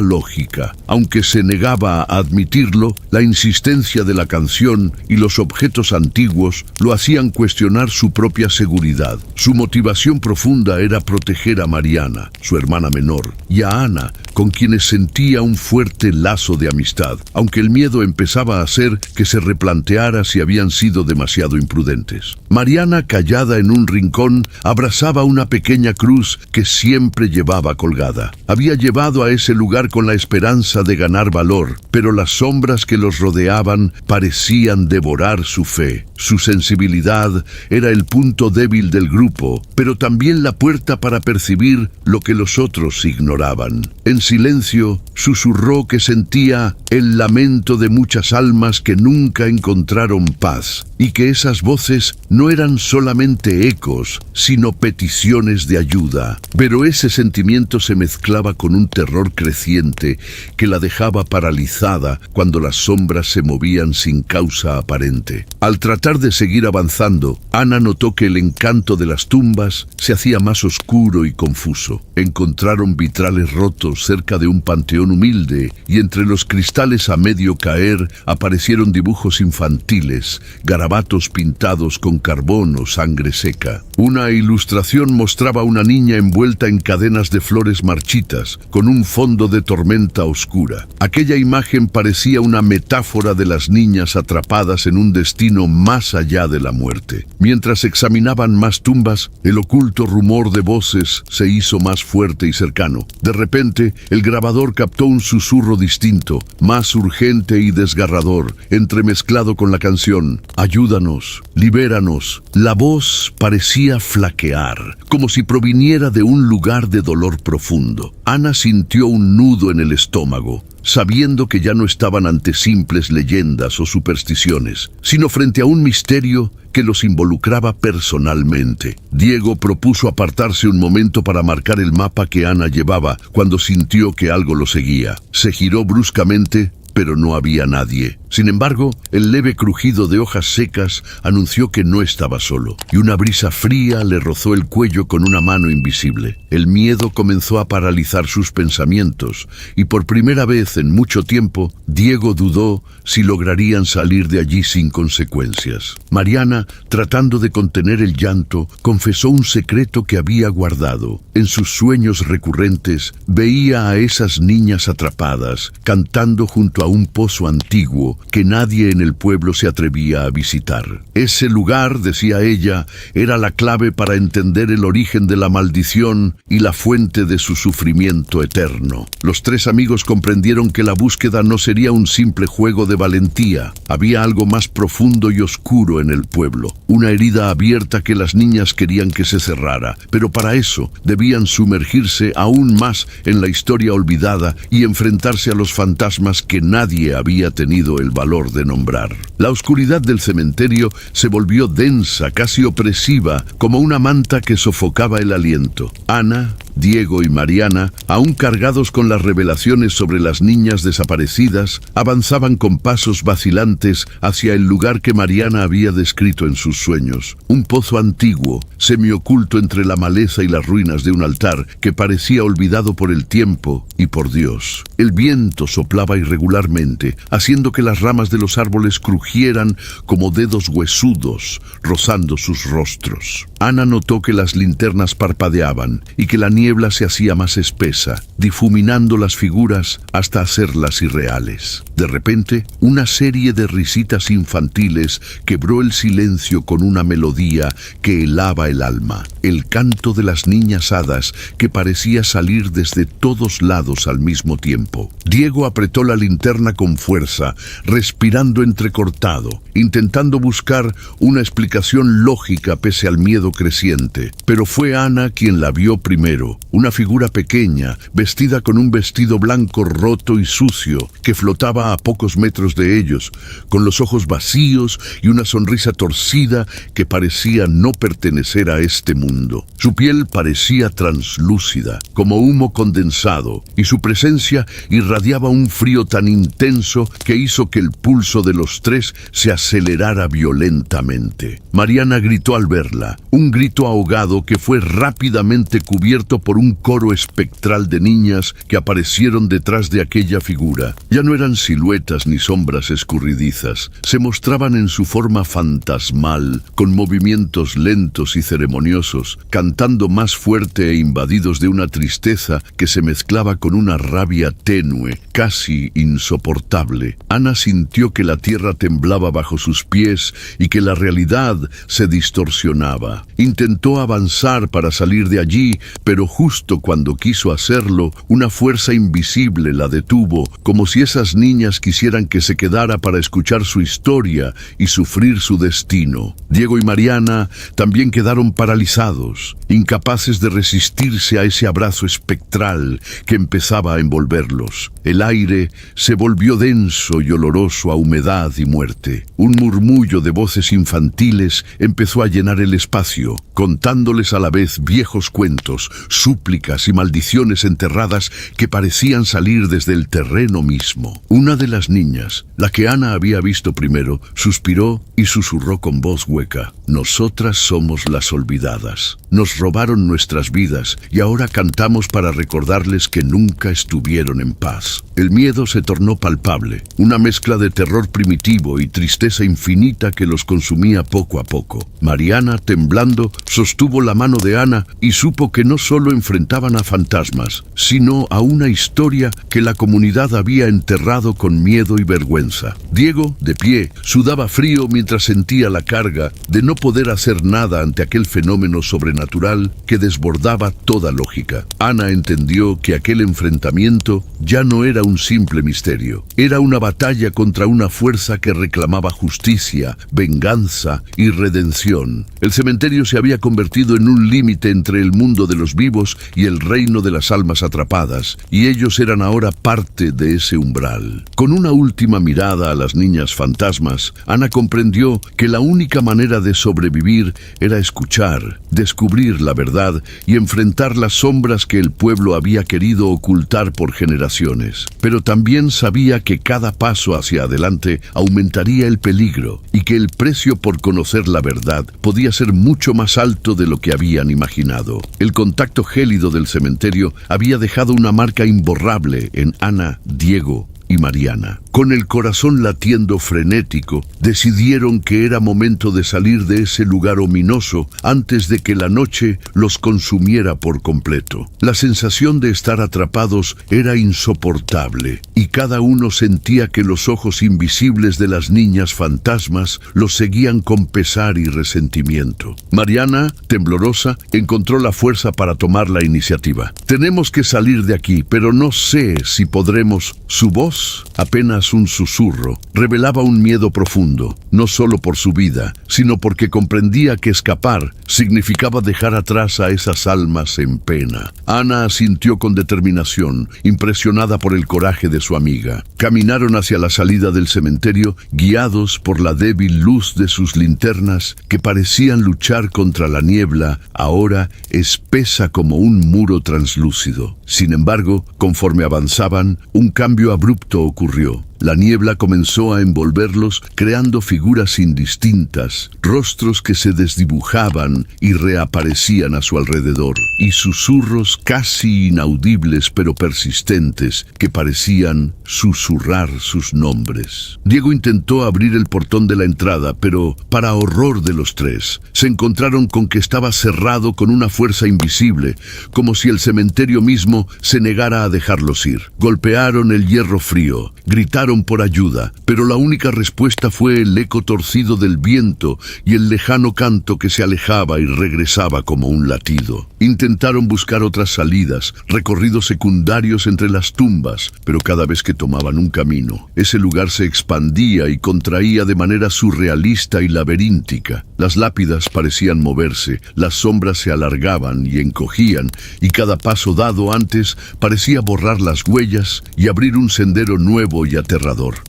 lógica. Aunque se negaba a admitirlo, la insistencia de la canción y los objetos antiguos lo hacían cuestionar su propia seguridad. Su motivación profunda era proteger a Mariana, su hermana menor, y a Ana, con quienes sentía un fuerte lazo de amistad, aunque el miedo empezaba a hacer que se replanteara si habían sido demasiado imprudentes. Mariana, callada en un rincón, abrazaba una pequeña cruz que siempre llevaba colgada. Había llevado a ese lugar con la esperanza de ganar valor, pero las sombras que los rodeaban parecían devorar su fe. Su sensibilidad era el punto débil del grupo, pero también la puerta para percibir lo que los otros ignoraban. En silencio, susurró que sentía el lamento de muchas almas que nunca encontraron paz, y que esas voces no eran solamente ecos, sino peticiones de ayuda. Pero ese sentimiento se mezclaba con un terror creciente que la dejaba paralizada cuando las sombras se movían sin causa aparente. Al tratar de seguir avanzando, Ana notó que el encanto de las tumbas se hacía más oscuro y confuso. Encontraron vitrales rotos cerca de un panteón humilde, y entre los cristales a medio caer aparecieron dibujos infantiles, garabatos pintados con carbón o sangre seca. Una ilustración mostraba a una niña envuelta en cadenas de flores marchitas, con un fondo de tormenta oscura. Aquella imagen parecía una metáfora de las niñas atrapadas en un destino más allá de la muerte. Mientras examinaban más tumbas, el oculto rumor de voces se hizo más fuerte y cercano. De repente, el grabador captó un susurro distinto, más urgente y desgarrador, entremezclado con la canción desesperación. «Ayúdanos, libéranos». La voz parecía flaquear, como si proviniera de un lugar de dolor profundo. Ana sintió un nudo en el estómago, sabiendo que ya no estaban ante simples leyendas o supersticiones, sino frente a un misterio que los involucraba personalmente. Diego propuso apartarse un momento para marcar el mapa que Ana llevaba cuando sintió que algo lo seguía. Se giró bruscamente, pero no había nadie. Sin embargo, el leve crujido de hojas secas anunció que no estaba solo, y una brisa fría le rozó el cuello con una mano invisible. El miedo comenzó a paralizar sus pensamientos, y por primera vez en mucho tiempo, Diego dudó si lograrían salir de allí sin consecuencias. Mariana, tratando de contener el llanto, confesó un secreto que había guardado. En sus sueños recurrentes, veía a esas niñas atrapadas, cantando junto a un pozo antiguo que nadie en el pueblo se atrevía a visitar. Ese lugar, decía ella, era la clave para entender el origen de la maldición y la fuente de su sufrimiento eterno. Los tres amigos comprendieron que la búsqueda no sería un simple juego de valentía. Había algo más profundo y oscuro en el pueblo, una herida abierta que las niñas querían que se cerrara, pero para eso debían sumergirse aún más en la historia olvidada y enfrentarse a los fantasmas que nadie había tenido el valor de nombrar. La oscuridad del cementerio se volvió densa, casi opresiva, como una manta que sofocaba el aliento. Ana, Diego y Mariana, aún cargados con las revelaciones sobre las niñas desaparecidas, avanzaban con pasos vacilantes hacia el lugar que Mariana había descrito en sus sueños. Un pozo antiguo, semioculto entre la maleza y las ruinas de un altar que parecía olvidado por el tiempo y por Dios. El viento soplaba irregularmente, haciendo que las ramas de los árboles crujieran como dedos huesudos, rozando sus rostros. Ana notó que las linternas parpadeaban y que la niebla se hacía más espesa, difuminando las figuras hasta hacerlas irreales. De repente, una serie de risitas infantiles quebró el silencio con una melodía que helaba el alma, el canto de las niñas hadas que parecía salir desde todos lados al mismo tiempo. Diego apretó la linterna con fuerza, respirando entrecortado, intentando buscar una explicación lógica pese al miedo creciente. Pero fue Ana quien la vio primero, una figura pequeña, vestida con un vestido blanco roto y sucio, que flotaba a pocos metros de ellos, con los ojos vacíos y una sonrisa torcida que parecía no pertenecer a este mundo. Su piel parecía translúcida, como humo condensado, y su presencia irradiaba un frío tan intenso que hizo que el pulso de los tres se acelerara violentamente. Mariana gritó al verla, un grito ahogado que fue rápidamente cubierto por un coro espectral de niñas que aparecieron detrás de aquella figura. Ya no eran siluetas ni sombras escurridizas, se mostraban en su forma fantasmal, con movimientos lentos y ceremoniosos, cantando más fuerte e invadidos de una tristeza que se mezclaba con una rabia tenue, casi insoportable. Ana sintió que la tierra temblaba bajo sus pies y que la realidad se distorsionaba. Intentó avanzar para salir de allí, pero justo cuando quiso hacerlo, una fuerza invisible la detuvo, como si esas niñas quisieran que se quedara para escuchar su historia y sufrir su destino. Diego y Mariana también quedaron paralizados, incapaces de resistirse a ese abrazo espectral que empezaba a envolverlos. El aire se volvió denso y oloroso a humedad y muerte. Un murmullo de voces infantiles empezó a llenar el espacio, contándoles a la vez viejos cuentos, súplicas y maldiciones enterradas que parecían salir desde el terreno mismo. Una de las niñas, la que Ana había visto primero, suspiró y susurró con voz hueca: «Nosotras somos las olvidadas. Nos robaron nuestras vidas y ahora cantamos para recordarles que nunca estuvieron en paz». El miedo se tornó palpable, una mezcla de terror primitivo y tristeza infinita que los consumía poco a poco. Mariana, temblando, sostuvo la mano de Ana y supo que no solo enfrentaban a fantasmas, sino a una historia que la comunidad había enterrado con miedo y vergüenza. Diego, de pie, sudaba frío mientras sentía la carga de no poder hacer nada ante aquel fenómeno sobrenatural que desbordaba toda lógica. Ana entendió que aquel enfrentamiento ya no era un simple misterio. Era una batalla contra una fuerza que reclamaba justicia, venganza y redención. El cementerio se había convertido en un límite entre el mundo de los vivos y el reino de las almas atrapadas, y ellos eran ahora parte de ese umbral. Con una última mirada a las niñas fantasmas, Ana comprendió que la única manera de sobrevivir era escuchar, descubrir la verdad y enfrentar las sombras que el pueblo había querido ocultar por generaciones. Pero también sabía que cada paso hacia adelante aumentaría el peligro y que el precio por conocer la verdad podía ser mucho más alto de lo que habían imaginado. El contacto gélido del cementerio había dejado una marca imborrable en Ana, Diego y Mariana. Con el corazón latiendo frenético, decidieron que era momento de salir de ese lugar ominoso antes de que la noche los consumiera por completo. La sensación de estar atrapados era insoportable, y cada uno sentía que los ojos invisibles de las niñas fantasmas los seguían con pesar y resentimiento. Mariana, temblorosa, encontró la fuerza para tomar la iniciativa. «Tenemos que salir de aquí, pero no sé si podremos». Su voz, apenas un susurro, revelaba un miedo profundo, no solo por su vida, sino porque comprendía que escapar significaba dejar atrás a esas almas en pena. Ana asintió con determinación, impresionada por el coraje de su amiga. Caminaron hacia la salida del cementerio, guiados por la débil luz de sus linternas que parecían luchar contra la niebla, ahora espesa como un muro translúcido. Sin embargo, conforme avanzaban, un cambio abrupto ocurrió. La niebla comenzó a envolverlos, creando figuras indistintas, rostros que se desdibujaban y reaparecían a su alrededor, y susurros casi inaudibles pero persistentes que parecían susurrar sus nombres. Diego intentó abrir el portón de la entrada, pero, para horror de los tres, se encontraron con que estaba cerrado con una fuerza invisible, como si el cementerio mismo se negara a dejarlos ir. Golpearon el hierro frío, gritaron por ayuda, pero la única respuesta fue el eco torcido del viento y el lejano canto que se alejaba y regresaba como un latido. Intentaron buscar otras salidas, recorridos secundarios entre las tumbas, pero cada vez que tomaban un camino, ese lugar se expandía y contraía de manera surrealista y laberíntica. Las lápidas parecían moverse, las sombras se alargaban y encogían, y cada paso dado antes parecía borrar las huellas y abrir un sendero nuevo y aterrador.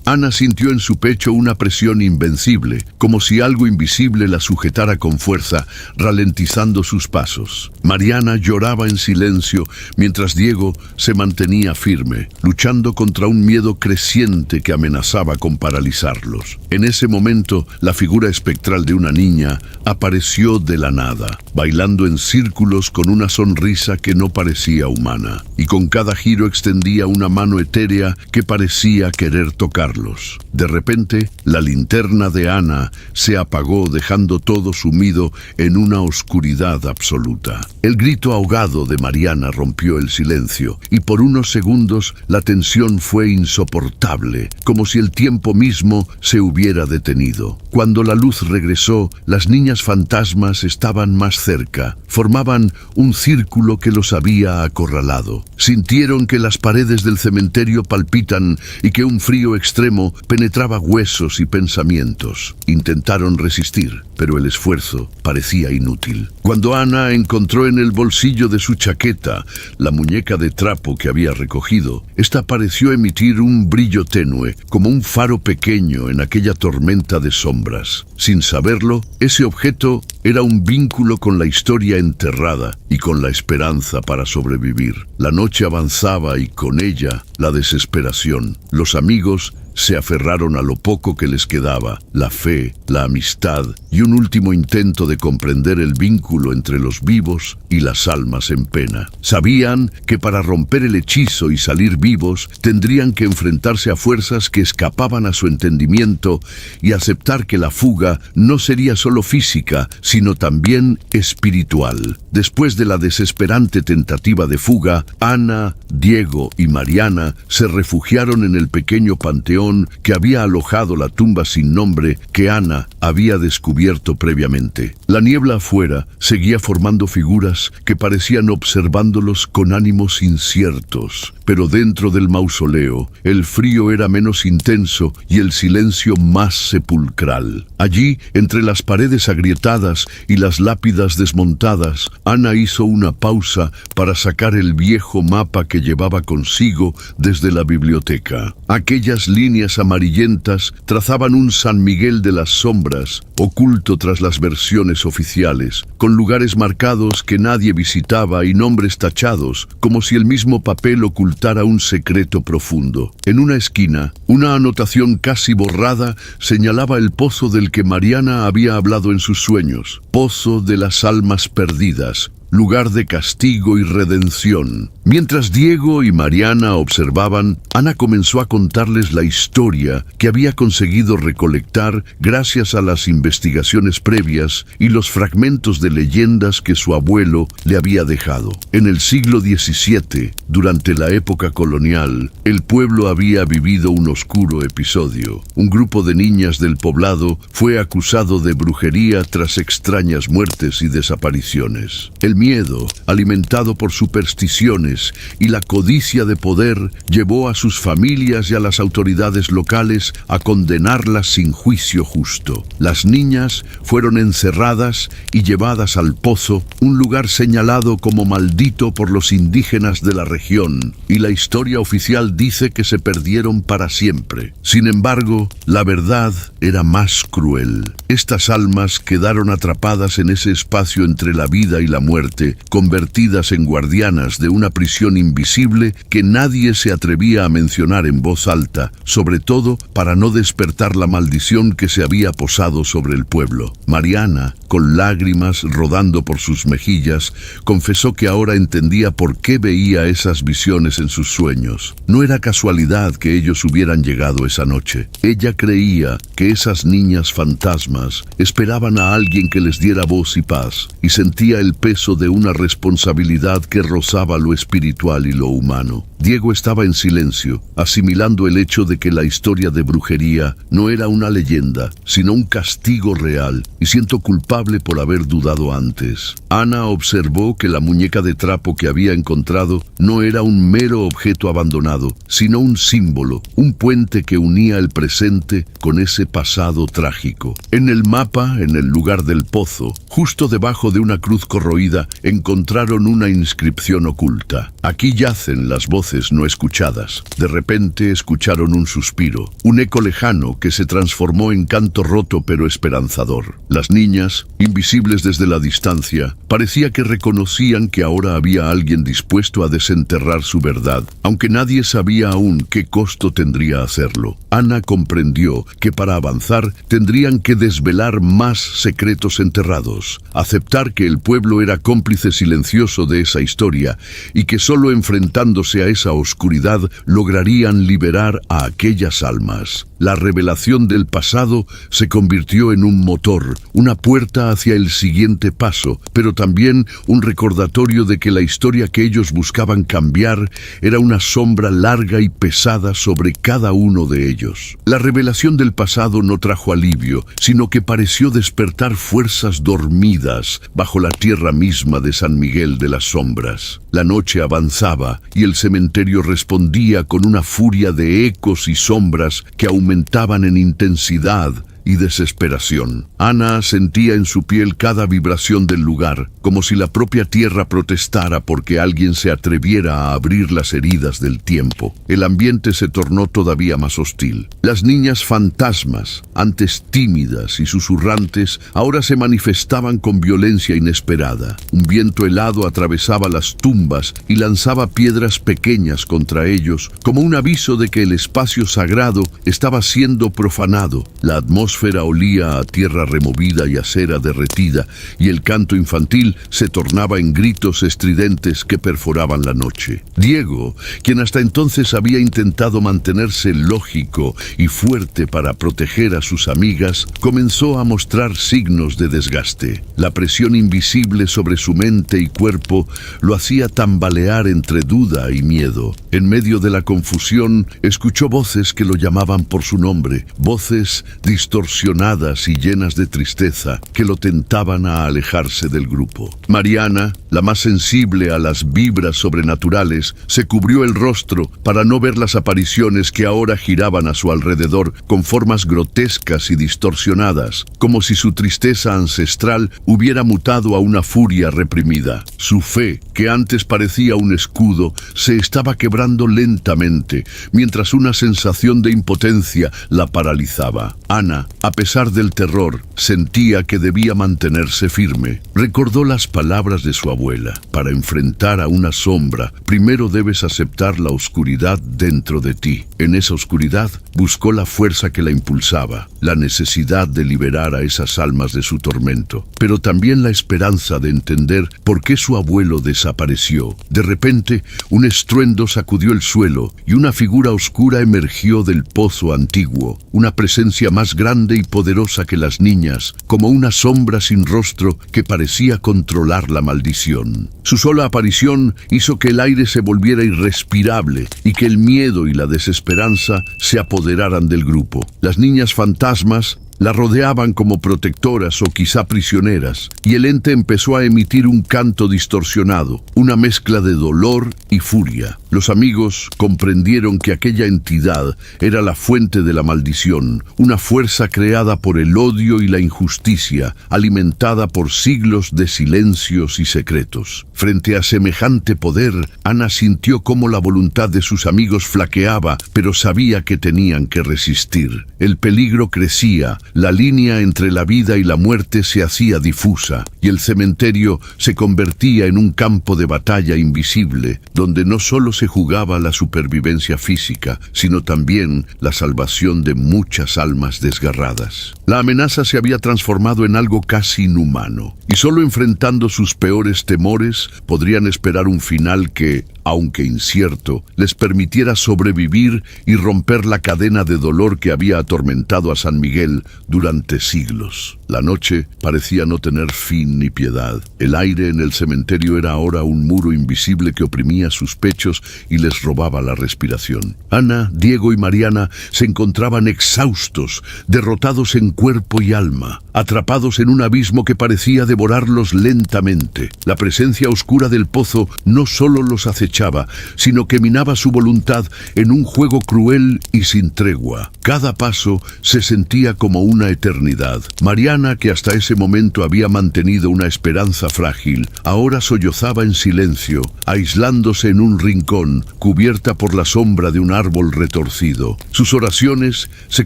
Ana sintió en su pecho una presión invencible, como si algo invisible la sujetara con fuerza, ralentizando sus pasos. Mariana lloraba en silencio, mientras Diego se mantenía firme, luchando contra un miedo creciente que amenazaba con paralizarlos. En ese momento, la figura espectral de una niña apareció de la nada, bailando en círculos con una sonrisa que no parecía humana, y con cada giro extendía una mano etérea que parecía querer tocarlos. De repente, la linterna de Ana se apagó, dejando todo sumido en una oscuridad absoluta. El grito ahogado de Mariana rompió el silencio, y por unos segundos la tensión fue insoportable, como si el tiempo mismo se hubiera detenido. Cuando la luz regresó, las niñas fantasmas estaban más cerca. Formaban un círculo que los había acorralado. Sintieron que las paredes del cementerio palpitan y que un frío extremo penetraba huesos y pensamientos. Intentaron resistir, pero el esfuerzo parecía inútil. Cuando Ana encontró en el bolsillo de su chaqueta la muñeca de trapo que había recogido, esta pareció emitir un brillo tenue, como un faro pequeño en aquella tormenta de sombras. Sin saberlo, ese objeto era un vínculo con la historia enterrada y con la esperanza para sobrevivir. La noche avanzaba y con ella la desesperación. Los amigos se aferraron a lo poco que les quedaba, la fe, la amistad y un último intento de comprender el vínculo entre los vivos y las almas en pena. Sabían que para romper el hechizo y salir vivos tendrían que enfrentarse a fuerzas que escapaban a su entendimiento y aceptar que la fuga no sería solo física, sino también espiritual. Después de la desesperante tentativa de fuga, Ana, Diego y Mariana se refugiaron en el pequeño panteón que había alojado la tumba sin nombre que Ana había descubierto previamente. La niebla afuera seguía formando figuras que parecían observándolos con ánimos inciertos, pero dentro del mausoleo el frío era menos intenso y el silencio más sepulcral. Allí, entre las paredes agrietadas y las lápidas desmontadas, Ana hizo una pausa para sacar el viejo mapa que llevaba consigo desde la biblioteca. Aquellas líneas amarillentas trazaban un San Miguel de las Sombras, oculto tras las versiones oficiales, con lugares marcados que nadie visitaba y nombres tachados, como si el mismo papel ocultara un secreto profundo. En una esquina, una anotación casi borrada señalaba el pozo del que Mariana había hablado en sus sueños, Pozo de las Almas Perdidas, lugar de castigo y redención. Mientras Diego y Mariana observaban, Ana comenzó a contarles la historia que había conseguido recolectar gracias a las investigaciones previas y los fragmentos de leyendas que su abuelo le había dejado. En el siglo XVII, durante la época colonial, el pueblo había vivido un oscuro episodio. Un grupo de niñas del poblado fue acusado de brujería tras extrañas muertes y desapariciones. El miedo, alimentado por supersticiones y la codicia de poder, llevó a sus familias y a las autoridades locales a condenarlas sin juicio justo. Las niñas fueron encerradas y llevadas al pozo, un lugar señalado como maldito por los indígenas de la región, y la historia oficial dice que se perdieron para siempre. Sin embargo, la verdad era más cruel. Estas almas quedaron atrapadas en ese espacio entre la vida y la muerte, convertidas en guardianas de una prisión invisible que nadie se atrevía a mencionar en voz alta, sobre todo para no despertar la maldición que se había posado sobre el pueblo. Mariana, con lágrimas rodando por sus mejillas, confesó que ahora entendía por qué veía esas visiones en sus sueños. No era casualidad que ellos hubieran llegado esa noche. Ella creía que esas niñas fantasmas esperaban a alguien que les diera voz y paz, y sentía el peso de una responsabilidad que rozaba lo espiritual y lo humano. Diego estaba en silencio, asimilando el hecho de que la historia de brujería no era una leyenda, sino un castigo real, y siento culpable por haber dudado antes. Ana observó que la muñeca de trapo que había encontrado no era un mero objeto abandonado, sino un símbolo, un puente que unía el presente con ese pasado trágico. En el mapa, en el lugar del pozo, justo debajo de una cruz corroída, encontraron una inscripción oculta. Aquí yacen las voces no escuchadas. De repente escucharon un suspiro, un eco lejano que se transformó en canto roto pero esperanzador. Las niñas, invisibles desde la distancia, parecía que reconocían que ahora había alguien dispuesto a desenterrar su verdad, aunque nadie sabía aún qué costo tendría hacerlo. Ana comprendió que para avanzar tendrían que desvelar más secretos enterrados, aceptar que el pueblo era cómplice silencioso de esa historia y que solo enfrentándose a esa oscuridad lograrían liberar a aquellas almas. La revelación del pasado se convirtió en un motor, una puerta hacia el siguiente paso, pero también un recordatorio de que la historia que ellos buscaban cambiar era una sombra larga y pesada sobre cada uno de ellos. La revelación del pasado no trajo alivio, sino que pareció despertar fuerzas dormidas bajo la tierra misma de San Miguel de las Sombras. La noche avanzaba y el cementerio respondía con una furia de ecos y sombras que aumentaban en intensidad y desesperación. Ana sentía en su piel cada vibración del lugar, como si la propia tierra protestara porque alguien se atreviera a abrir las heridas del tiempo. El ambiente se tornó todavía más hostil. Las niñas fantasmas, antes tímidas y susurrantes, ahora se manifestaban con violencia inesperada. Un viento helado atravesaba las tumbas y lanzaba piedras pequeñas contra ellos, como un aviso de que el espacio sagrado estaba siendo profanado. La atmósfera olía a tierra removida y a cera derretida, y el canto infantil se tornaba en gritos estridentes que perforaban la noche. Diego, quien hasta entonces había intentado mantenerse lógico y fuerte para proteger a sus amigas, comenzó a mostrar signos de desgaste. La presión invisible sobre su mente y cuerpo lo hacía tambalear entre duda y miedo. En medio de la confusión, escuchó voces que lo llamaban llamaban por su nombre, voces distorsionadas y llenas de tristeza que lo tentaban a alejarse del grupo. Mariana, la más sensible a las vibras sobrenaturales, se cubrió el rostro para no ver las apariciones que ahora giraban a su alrededor con formas grotescas y distorsionadas, como si su tristeza ancestral hubiera mutado a una furia reprimida. Su fe, que antes parecía un escudo, se estaba quebrando lentamente, mientras una sensación de impotencia la paralizaba. Ana, a pesar del terror, sentía que debía mantenerse firme. Recordó las palabras de su abuela: para enfrentar a una sombra, primero debes aceptar la oscuridad dentro de ti. En esa oscuridad buscó la fuerza que la impulsaba, la necesidad de liberar a esas almas de su tormento, pero también la esperanza de entender por qué su abuelo desapareció. De repente, un estruendo sacudió el suelo y una figura oscura emergió del pozo antiguo, una presencia más grande y poderosa que las niñas, como una sombra sin rostro que parecía controlar la maldición. Su sola aparición hizo que el aire se volviera irrespirable y que el miedo y la desesperanza se apoderaran del grupo. Las niñas fantasmas la rodeaban como protectoras o quizá prisioneras, y el ente empezó a emitir un canto distorsionado, una mezcla de dolor y furia. Los amigos comprendieron que aquella entidad era la fuente de la maldición, una fuerza creada por el odio y la injusticia, alimentada por siglos de silencios y secretos. Frente a semejante poder, Ana sintió cómo la voluntad de sus amigos flaqueaba, pero sabía que tenían que resistir. El peligro crecía, la línea entre la vida y la muerte se hacía difusa, y el cementerio se convertía en un campo de batalla invisible, donde no solo se jugaba la supervivencia física, sino también la salvación de muchas almas desgarradas. La amenaza se había transformado en algo casi inhumano, y solo enfrentando sus peores temores podrían esperar un final que, aunque incierto, les permitiera sobrevivir y romper la cadena de dolor que había atormentado a San Miguel durante siglos. La noche parecía no tener fin ni piedad. El aire en el cementerio era ahora un muro invisible que oprimía sus pechos y les robaba la respiración. Ana, Diego y Mariana se encontraban exhaustos, derrotados en cuerpo y alma, atrapados en un abismo que parecía devorarlos lentamente. La presencia oscura del pozo no solo los acechaba, sino que minaba su voluntad en un juego cruel y sin tregua. Cada paso se sentía como una eternidad. Mariana, que hasta ese momento había mantenido una esperanza frágil, ahora sollozaba en silencio, aislándose en un rincón, cubierta por la sombra de un árbol retorcido. Sus oraciones se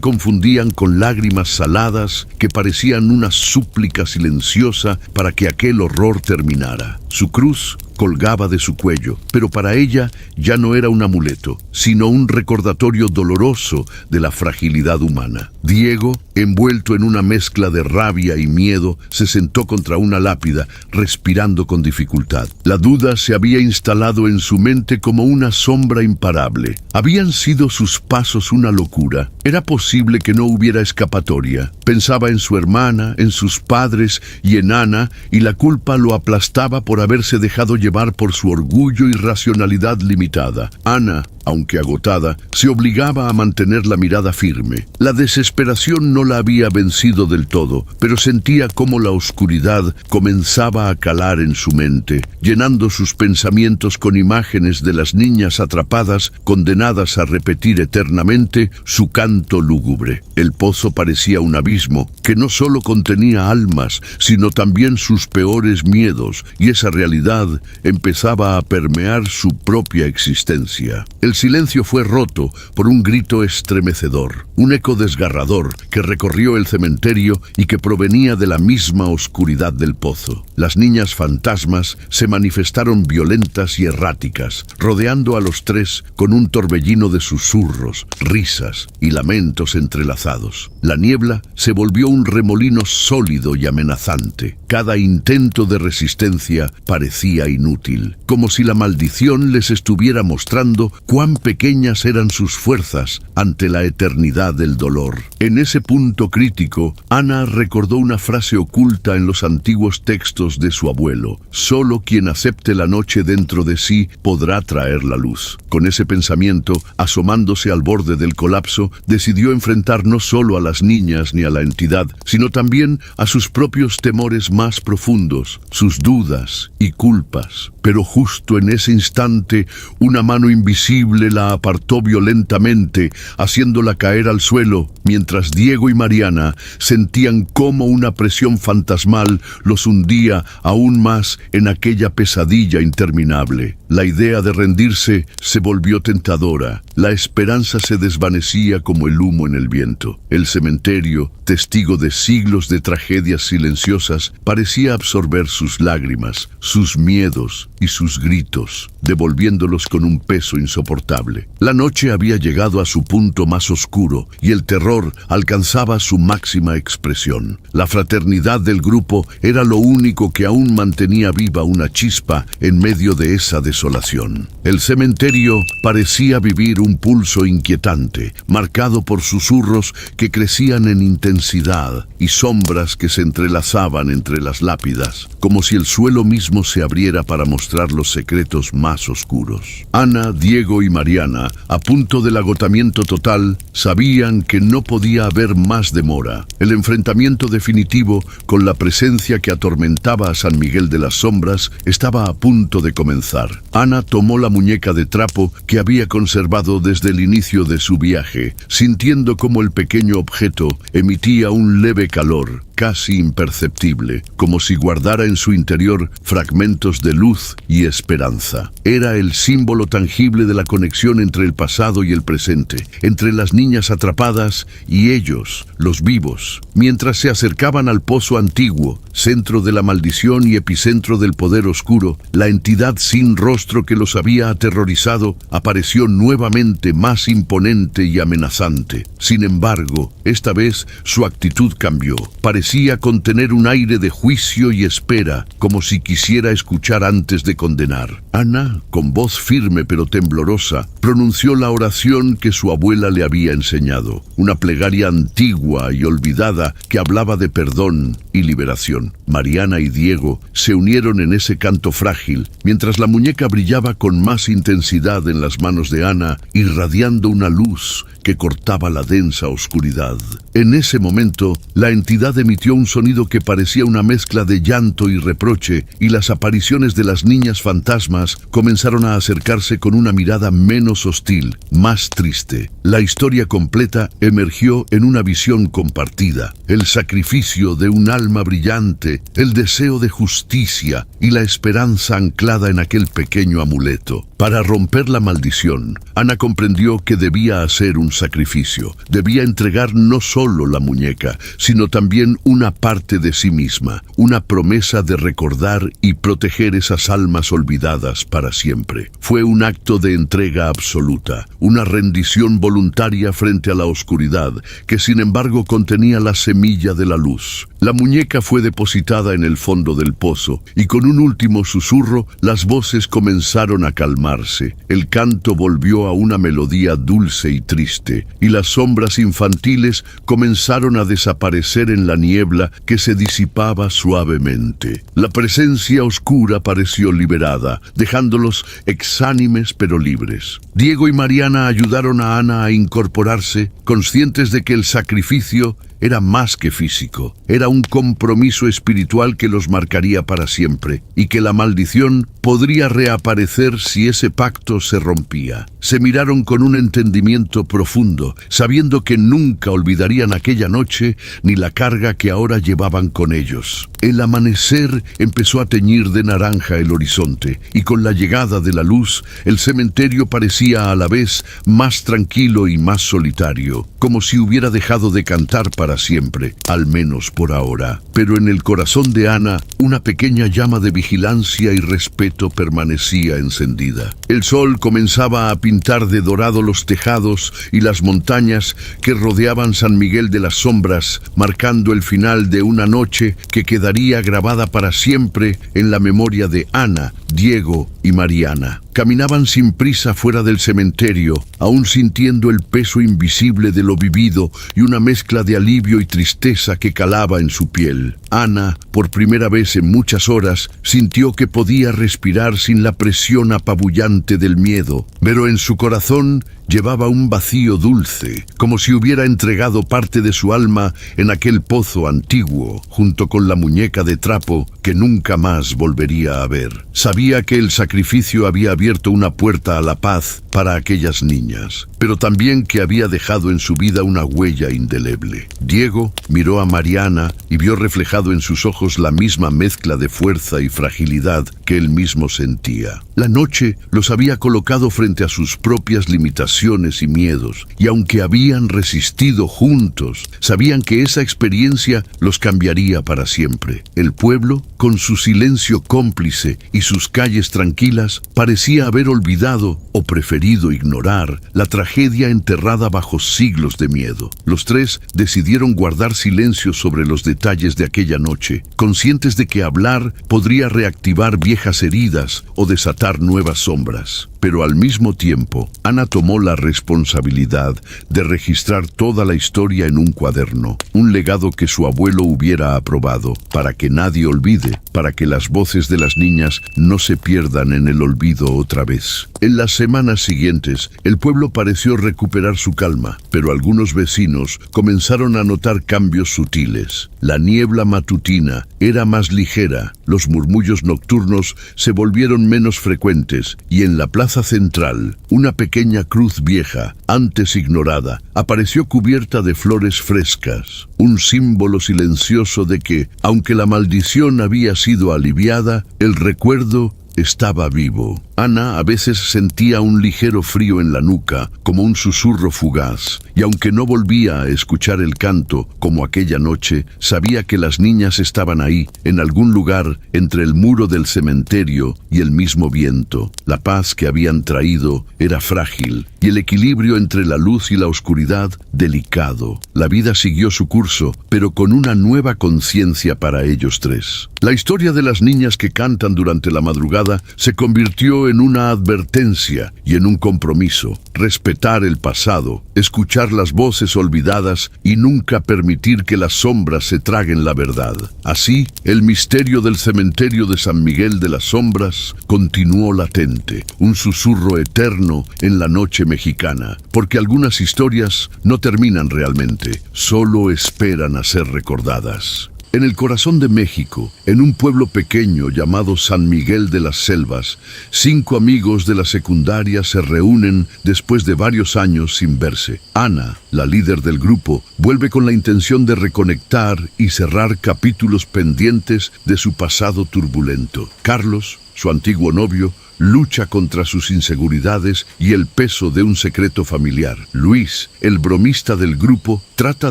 confundían con lágrimas saladas que parecían una súplica silenciosa para que aquel horror terminara. Su cruz colgaba de su cuello, pero para ella ya no era un amuleto, sino un recordatorio doloroso de la fragilidad humana. Diego, envuelto en una mezcla de rabia y miedo, se sentó contra una lápida, respirando con dificultad. La duda se había instalado en su mente como una sombra imparable. ¿Habían sido sus pasos una locura? ¿Era posible que no hubiera escapatoria? Pensaba en su hermana, en sus padres y en Ana, y la culpa lo aplastaba por haberse dejado llevar por su orgullo y racionalidad limitada. Ana, aunque agotada, se obligaba a mantener la mirada firme. La desesperación no la había vencido del todo, pero sentía cómo la oscuridad comenzaba a calar en su mente, llenando sus pensamientos con imágenes de las niñas atrapadas, condenadas a repetir eternamente su canto lúgubre. El pozo parecía un abismo que no solo contenía almas, sino también sus peores miedos, y esa realidad empezaba a permear su propia existencia. El silencio fue roto por un grito estremecedor, un eco desgarrador que recorrió el cementerio y que provenía de la misma oscuridad del pozo. Las niñas fantasmas se manifestaron violentas y erráticas, rodeando a los tres con un torbellino de susurros, risas y lamentos entrelazados. La niebla se volvió un remolino sólido y amenazante. Cada intento de resistencia parecía inútil, como si la maldición les estuviera mostrando cuán cuán pequeñas eran sus fuerzas ante la eternidad del dolor. En ese punto crítico, Ana recordó una frase oculta en los antiguos textos de su abuelo: solo quien acepte la noche dentro de sí podrá traer la luz. Con ese pensamiento, asomándose al borde del colapso, decidió enfrentar no solo a las niñas ni a la entidad, sino también a sus propios temores más profundos, sus dudas y culpas. Pero justo en ese instante, una mano invisible la apartó violentamente, haciéndola caer al suelo, mientras Diego y Mariana sentían cómo una presión fantasmal los hundía aún más en aquella pesadilla interminable. La idea de rendirse se volvió tentadora. La esperanza se desvanecía como el humo en el viento. El cementerio, testigo de siglos de tragedias silenciosas, parecía absorber sus lágrimas, sus miedos y sus gritos, devolviéndolos con un peso insoportable. La noche había llegado a su punto más oscuro y el terror alcanzaba su máxima expresión. La fraternidad del grupo era lo único que aún mantenía viva una chispa en medio de esa desolación. El cementerio parecía vivir un pulso inquietante, marcado por susurros que crecían en intensidad y sombras que se entrelazaban entre las lápidas, como si el suelo mismo se abriera para mostrar los secretos más oscuros. Ana, Diego y Mariana, a punto del agotamiento total, sabían que no podía haber más demora. El enfrentamiento definitivo con la presencia que atormentaba a San Miguel de las Sombras estaba a punto de comenzar. Ana tomó la muñeca de trapo que había conservado desde el inicio de su viaje, sintiendo cómo el pequeño objeto emitía un leve calor, casi imperceptible, como si guardara en su interior fragmentos de luz y esperanza. Era el símbolo tangible de la conexión entre el pasado y el presente, entre las niñas atrapadas y ellos, los vivos. Mientras se acercaban al pozo antiguo, centro de la maldición y epicentro del poder oscuro, la entidad sin rostro que los había aterrorizado apareció nuevamente más imponente y amenazante. Sin embargo, esta vez su actitud cambió. Parecía contener un aire de juicio y espera, como si quisiera escuchar antes de condenar. Ana, con voz firme pero temblorosa, pronunció la oración que su abuela le había enseñado, una plegaria antigua y olvidada que hablaba de perdón y liberación. Mariana y Diego se unieron en ese canto frágil, mientras la muñeca brillaba con más intensidad en las manos de Ana, irradiando una luz que cortaba la densa oscuridad. En ese momento, la entidad emitió un sonido que parecía una mezcla de llanto y reproche, y las apariciones de las niñas fantasmas comenzaron a acercarse con una mirada menos hostil, más triste. La historia completa emergió en una visión compartida: el sacrificio de un alma brillante, el deseo de justicia y la esperanza anclada en aquel pequeño amuleto. Para romper la maldición, Ana comprendió que debía hacer un sacrificio. Debía entregar no solo la muñeca, sino también una parte de sí misma, una promesa de recordar y proteger esas almas olvidadas para siempre. Fue un acto de entrega absoluta, una rendición voluntaria frente a la oscuridad, que sin embargo contenía la semilla de la luz. La muñeca fue depositada en el fondo del pozo, y con un último susurro, las voces comenzaron a calmarse. El canto volvió a una melodía dulce y triste, y las sombras infantiles comenzaron a desaparecer en la niebla que se disipaba suavemente. La presencia oscura pareció liberada, dejándolos exánimes pero libres. Diego y Mariana ayudaron a Ana a incorporarse, conscientes de que el sacrificio era más que físico. Era un compromiso espiritual que los marcaría para siempre, y que la maldición podría reaparecer si ese pacto se rompía. Se miraron con un entendimiento profundo, sabiendo que nunca olvidarían aquella noche ni la carga que ahora llevaban con ellos. El amanecer empezó a teñir de naranja el horizonte, y con la llegada de la luz, el cementerio parecía a la vez más tranquilo y más solitario, como si hubiera dejado de cantar para siempre, al menos por ahora. Pero en el corazón de Ana, una pequeña llama de vigilancia y respeto permanecía encendida. El sol comenzaba a pintar de dorado los tejados y las montañas que rodeaban San Miguel de las Sombras, marcando el final de una noche que quedaría grabada para siempre en la memoria de Ana, Diego y Mariana. Caminaban sin prisa fuera del cementerio, aún sintiendo el peso invisible de lo vivido y una mezcla de alivio y tristeza que calaba en su piel. Ana, por primera vez en muchas horas, sintió que podía respirar sin la presión apabullante del miedo, pero en su corazón llevaba un vacío dulce, como si hubiera entregado parte de su alma en aquel pozo antiguo, junto con la muñeca de trapo que nunca más volvería a ver. Sabía que el sacrificio había abierto una puerta a la paz para aquellas niñas, pero también que había dejado en su vida una huella indeleble. Diego miró a Mariana y vio reflejado en sus ojos la misma mezcla de fuerza y fragilidad que él mismo sentía. La noche los había colocado frente a sus propias limitaciones y miedos, y aunque habían resistido juntos, sabían que esa experiencia los cambiaría para siempre. El pueblo, con su silencio cómplice y sus calles tranquilas, parecía haber olvidado o preferido ignorar la tragedia enterrada bajo siglos de miedo. Los tres decidieron guardar silencio sobre los detalles de aquella noche, conscientes de que hablar podría reactivar viejas heridas o desatar nuevas sombras. Pero al mismo tiempo, Ana tomó la responsabilidad de registrar toda la historia en un cuaderno, un legado que su abuelo hubiera aprobado, para que nadie olvide, para que las voces de las niñas no se pierdan en el olvido otra vez. En las semanas siguientes, el pueblo pareció recuperar su calma, pero algunos vecinos comenzaron a notar cambios sutiles. La niebla matutina era más ligera, los murmullos nocturnos se volvieron menos frecuentes, y en la plaza central, una pequeña cruz vieja, antes ignorada, apareció cubierta de flores frescas, un símbolo silencioso de que, aunque la maldición había sido aliviada, el recuerdo estaba vivo. Ana a veces sentía un ligero frío en la nuca, como un susurro fugaz, y aunque no volvía a escuchar el canto como aquella noche, sabía que las niñas estaban ahí, en algún lugar entre el muro del cementerio y el mismo viento. La paz que habían traído era frágil, y el equilibrio entre la luz y la oscuridad delicado. La vida siguió su curso, pero con una nueva conciencia para ellos tres. La historia de las niñas que cantan durante la madrugada se convirtió en una advertencia y en un compromiso: respetar el pasado, escuchar las voces olvidadas y nunca permitir que las sombras se traguen la verdad. Así, el misterio del cementerio de San Miguel de las Sombras continuó latente, un susurro eterno en la noche mexicana, porque algunas historias no terminan realmente, solo esperan a ser recordadas. En el corazón de México, en un pueblo pequeño llamado San Miguel de las Selvas, 5 amigos de la secundaria se reúnen después de varios años sin verse. Ana, la líder del grupo, vuelve con la intención de reconectar y cerrar capítulos pendientes de su pasado turbulento. Carlos, su antiguo novio, lucha contra sus inseguridades y el peso de un secreto familiar. Luis, el bromista del grupo, trata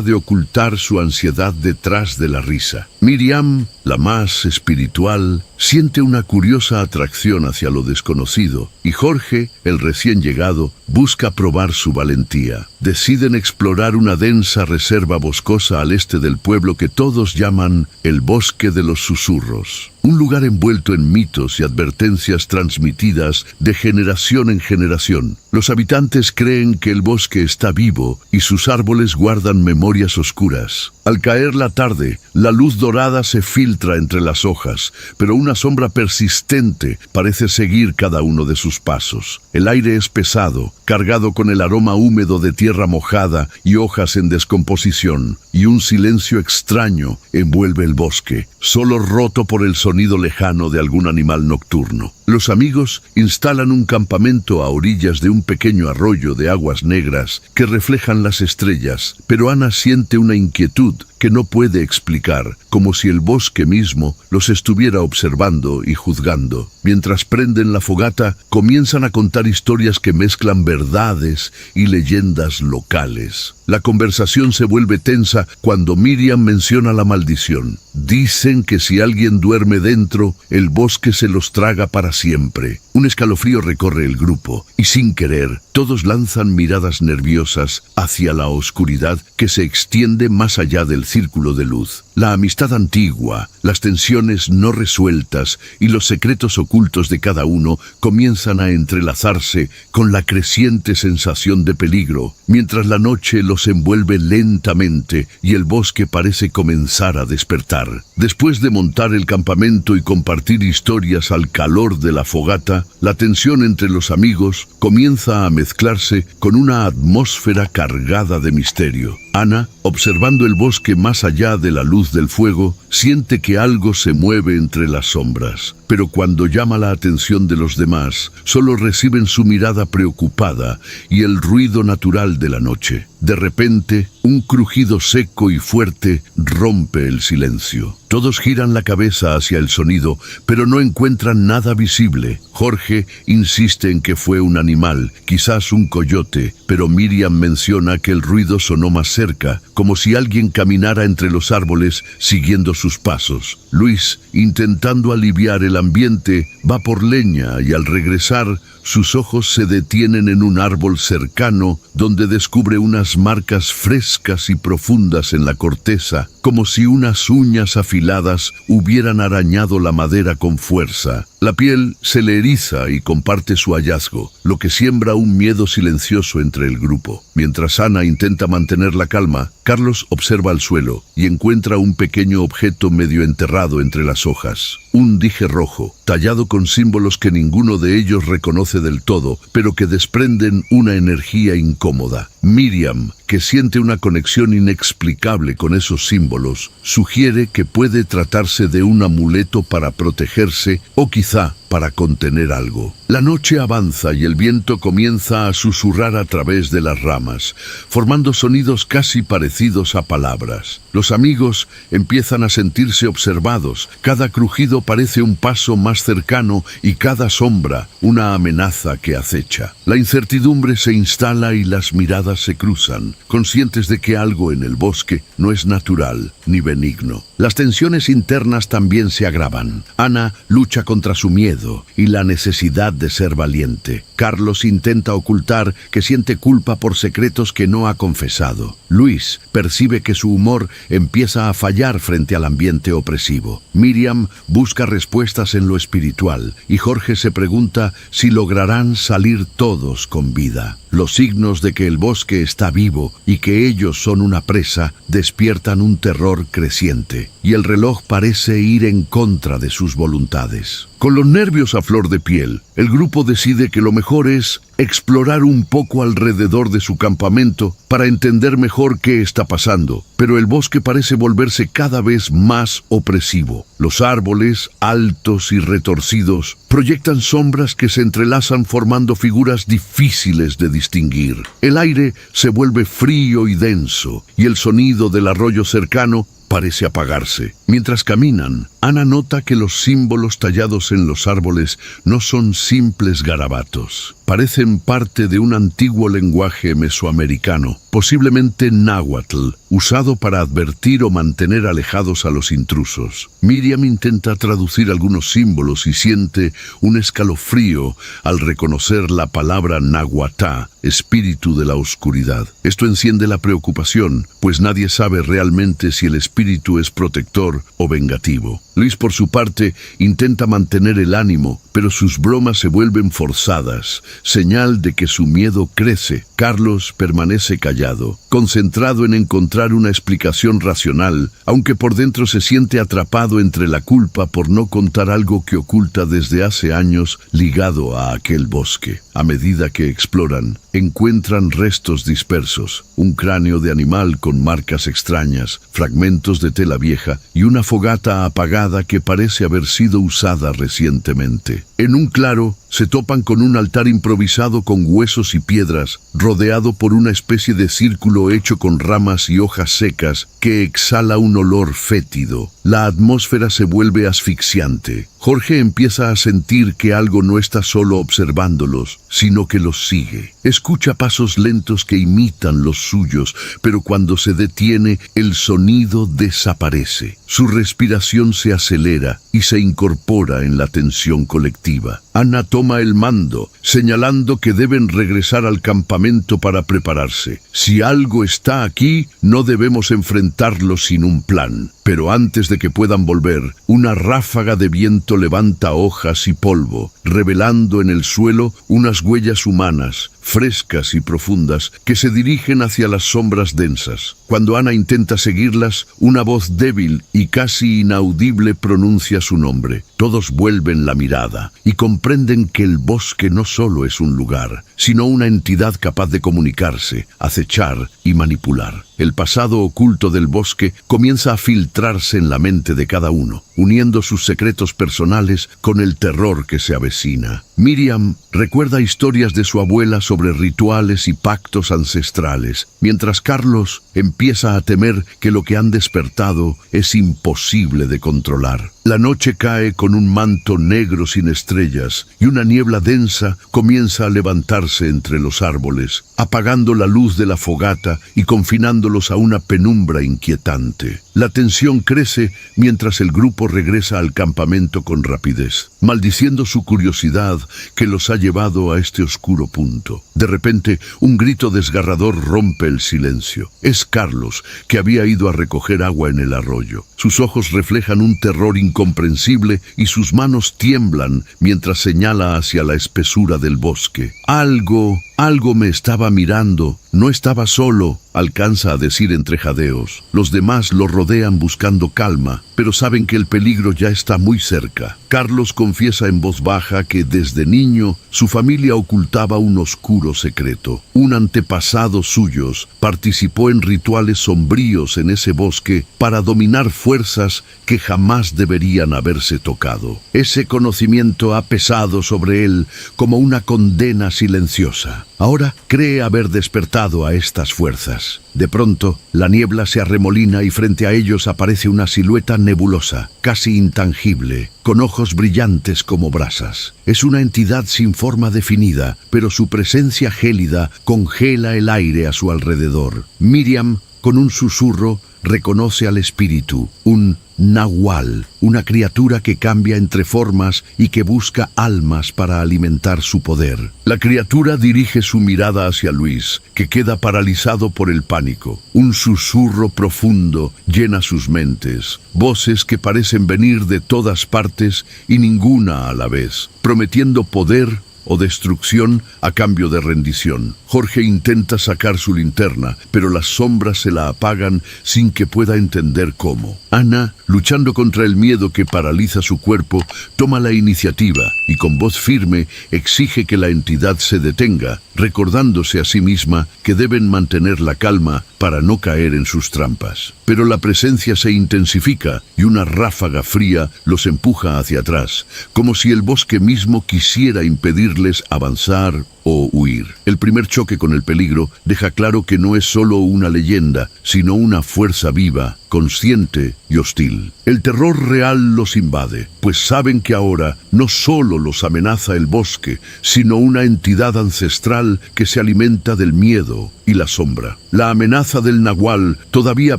de ocultar su ansiedad detrás de la risa. Miriam, la más espiritual, siente una curiosa atracción hacia lo desconocido, y Jorge, el recién llegado, busca probar su valentía. Deciden explorar una densa reserva boscosa al este del pueblo que todos llaman el Bosque de los Susurros. Un lugar envuelto en mitos y advertencias transmitidas de generación en generación. Los habitantes creen que el bosque está vivo y sus árboles guardan memorias oscuras. Al caer la tarde, la luz dorada se filtra entre las hojas, pero una sombra persistente parece seguir cada uno de sus pasos. El aire es pesado, cargado con el aroma húmedo de tierra mojada y hojas en descomposición, y un silencio extraño envuelve el bosque, solo roto por el sonido lejano de algún animal nocturno. Los amigos instalan un campamento a orillas de un pequeño arroyo de aguas negras que reflejan las estrellas, pero Ana siente una inquietud que no puede explicar, como si el bosque mismo los estuviera observando y juzgando. Mientras prenden la fogata, comienzan a contar historias que mezclan verdades y leyendas locales. La conversación se vuelve tensa cuando Miriam menciona la maldición. Dicen que si alguien duerme dentro, el bosque se los traga para siempre. Un escalofrío recorre el grupo y sin querer, todos lanzan miradas nerviosas hacia la oscuridad que se extiende más allá del círculo de luz. La amistad antigua, las tensiones no resueltas y los secretos ocultos de cada uno comienzan a entrelazarse con la creciente sensación de peligro, mientras la noche los envuelve lentamente y el bosque parece comenzar a despertar. Después de montar el campamento y compartir historias al calor de la fogata, la tensión entre los amigos comienza a mezclarse con una atmósfera cargada de misterio. Ana, observando el bosque más allá de la luz del fuego, siente que algo se mueve entre las sombras. Pero cuando llama la atención de los demás, solo reciben su mirada preocupada y el ruido natural de la noche. De repente, un crujido seco y fuerte rompe el silencio. Todos giran la cabeza hacia el sonido, pero no encuentran nada visible. Jorge insiste en que fue un animal, quizás un coyote, pero Miriam menciona que el ruido sonó más cerca, como si alguien caminara entre los árboles siguiendo sus pasos. Luis, intentando aliviar el ambiente, va por leña y al regresar, sus ojos se detienen en un árbol cercano donde descubre unas marcas frescas y profundas en la corteza, como si unas uñas afiladas hubieran arañado la madera con fuerza. La piel se le eriza y comparte su hallazgo, lo que siembra un miedo silencioso entre el grupo. Mientras Ana intenta mantener la calma, Carlos observa el suelo y encuentra un pequeño objeto medio enterrado entre las hojas. Un dije rojo, tallado con símbolos que ninguno de ellos reconoce del todo, pero que desprenden una energía incómoda. Miriam, que siente una conexión inexplicable con esos símbolos, sugiere que puede tratarse de un amuleto para protegerse o quizá para contener algo. La noche avanza y el viento comienza a susurrar a través de las ramas, formando sonidos casi parecidos a palabras. Los amigos empiezan a sentirse observados. Cada crujido parece un paso más cercano y cada sombra una amenaza que acecha. La incertidumbre se instala y las miradas se cruzan, conscientes de que algo en el bosque no es natural ni benigno. Las tensiones internas también se agravan. Ana lucha contra su miedo y la necesidad de ser valiente. Carlos intenta ocultar que siente culpa por secretos que no ha confesado. Luis percibe que su humor empieza a fallar frente al ambiente opresivo. Miriam busca respuestas en lo espiritual y Jorge se pregunta si lograrán salir todos con vida. Los signos de que el bosque está vivo y que ellos son una presa despiertan un terror creciente, y el reloj parece ir en contra de sus voluntades. Con los nervios a flor de piel, el grupo decide que lo mejor es explorar un poco alrededor de su campamento para entender mejor qué está pasando, pero el bosque parece volverse cada vez más opresivo. Los árboles, altos y retorcidos, proyectan sombras que se entrelazan formando figuras difíciles de distinguir. El aire se vuelve frío y denso, y el sonido del arroyo cercano parece apagarse. Mientras caminan, Ana nota que los símbolos tallados en los árboles no son simples garabatos. Parecen parte de un antiguo lenguaje mesoamericano, posiblemente náhuatl, usado para advertir o mantener alejados a los intrusos. Miriam intenta traducir algunos símbolos y siente un escalofrío al reconocer la palabra nahuatá, espíritu de la oscuridad. Esto enciende la preocupación, pues nadie sabe realmente si el espíritu es protector o vengativo. Luis, por su parte, intenta mantener el ánimo, pero sus bromas se vuelven forzadas, señal de que su miedo crece. Carlos permanece callado, concentrado en encontrar una explicación racional, aunque por dentro se siente atrapado entre la culpa por no contar algo que oculta desde hace años ligado a aquel bosque. A medida que exploran, encuentran restos dispersos, un cráneo de animal con marcas extrañas, fragmentos de tela vieja y una fogata apagada que parece haber sido usada recientemente. En un claro, se topan con un altar improvisado con huesos y piedras, rodeado por una especie de círculo hecho con ramas y hojas secas que exhala un olor fétido. La atmósfera se vuelve asfixiante. Jorge empieza a sentir que algo no está solo observándolos, sino que los sigue. Escucha pasos lentos que imitan los suyos, pero cuando se detiene, el sonido desaparece. Su respiración se acelera y se incorpora en la tensión colectiva. Ana toma toma el mando, señalando que deben regresar al campamento para prepararse. Si algo está aquí, no debemos enfrentarlo sin un plan. Pero antes de que puedan volver, una ráfaga de viento levanta hojas y polvo, revelando en el suelo unas huellas humanas, frescas y profundas, que se dirigen hacia las sombras densas. Cuando Ana intenta seguirlas, una voz débil y casi inaudible pronuncia su nombre. Todos vuelven la mirada y comprenden que el bosque no solo es un lugar, sino una entidad capaz de comunicarse, acechar y manipular. El pasado oculto del bosque comienza a filtrarse en la mente de cada uno, uniendo sus secretos personales con el terror que se avecina. Miriam recuerda historias de su abuela sobre rituales y pactos ancestrales, mientras Carlos empieza a temer que lo que han despertado es imposible de controlar. La noche cae con un manto negro sin estrellas y una niebla densa comienza a levantarse entre los árboles, apagando la luz de la fogata y confinándolos a una penumbra inquietante. La tensión crece mientras el grupo regresa al campamento con rapidez, maldiciendo su curiosidad que los ha llevado a este oscuro punto. De repente, un grito desgarrador rompe el silencio. Es Carlos, que había ido a recoger agua en el arroyo. Sus ojos reflejan un terror incomprensible y sus manos tiemblan mientras señala hacia la espesura del bosque. Algo me estaba mirando. No estaba solo, alcanza a decir entre jadeos. Los demás lo rodean buscando calma, pero saben que el peligro ya está muy cerca. Carlos confiesa en voz baja que desde niño su familia ocultaba un oscuro secreto. Un antepasado suyos participó en rituales sombríos en ese bosque para dominar fuerzas que jamás deberían haberse tocado. Ese conocimiento ha pesado sobre él como una condena silenciosa. Ahora cree haber despertado a estas fuerzas. De pronto, la niebla se arremolina y frente a ellos aparece una silueta nebulosa, casi intangible, con ojos brillantes como brasas. Es una entidad sin forma definida, pero su presencia gélida congela el aire a su alrededor. Miriam, con un susurro, reconoce al espíritu, un nahual, una criatura que cambia entre formas y que busca almas para alimentar su poder. La criatura dirige su mirada hacia Luis, que queda paralizado por el pánico. Un susurro profundo llena sus mentes, voces que parecen venir de todas partes y ninguna a la vez, prometiendo poder o destrucción a cambio de rendición. Jorge intenta sacar su linterna, pero las sombras se la apagan sin que pueda entender cómo. Ana, luchando contra el miedo que paraliza su cuerpo, toma la iniciativa y con voz firme exige que la entidad se detenga, recordándose a sí misma que deben mantener la calma para no caer en sus trampas. Pero la presencia se intensifica y una ráfaga fría los empuja hacia atrás, como si el bosque mismo quisiera impedirles avanzar o huir. El primer choque con el peligro deja claro que no es solo una leyenda, sino una fuerza viva, consciente y hostil. El terror real los invade, pues saben que ahora no solo los amenaza el bosque, sino una entidad ancestral que se alimenta del miedo y la sombra. La amenaza del nahual todavía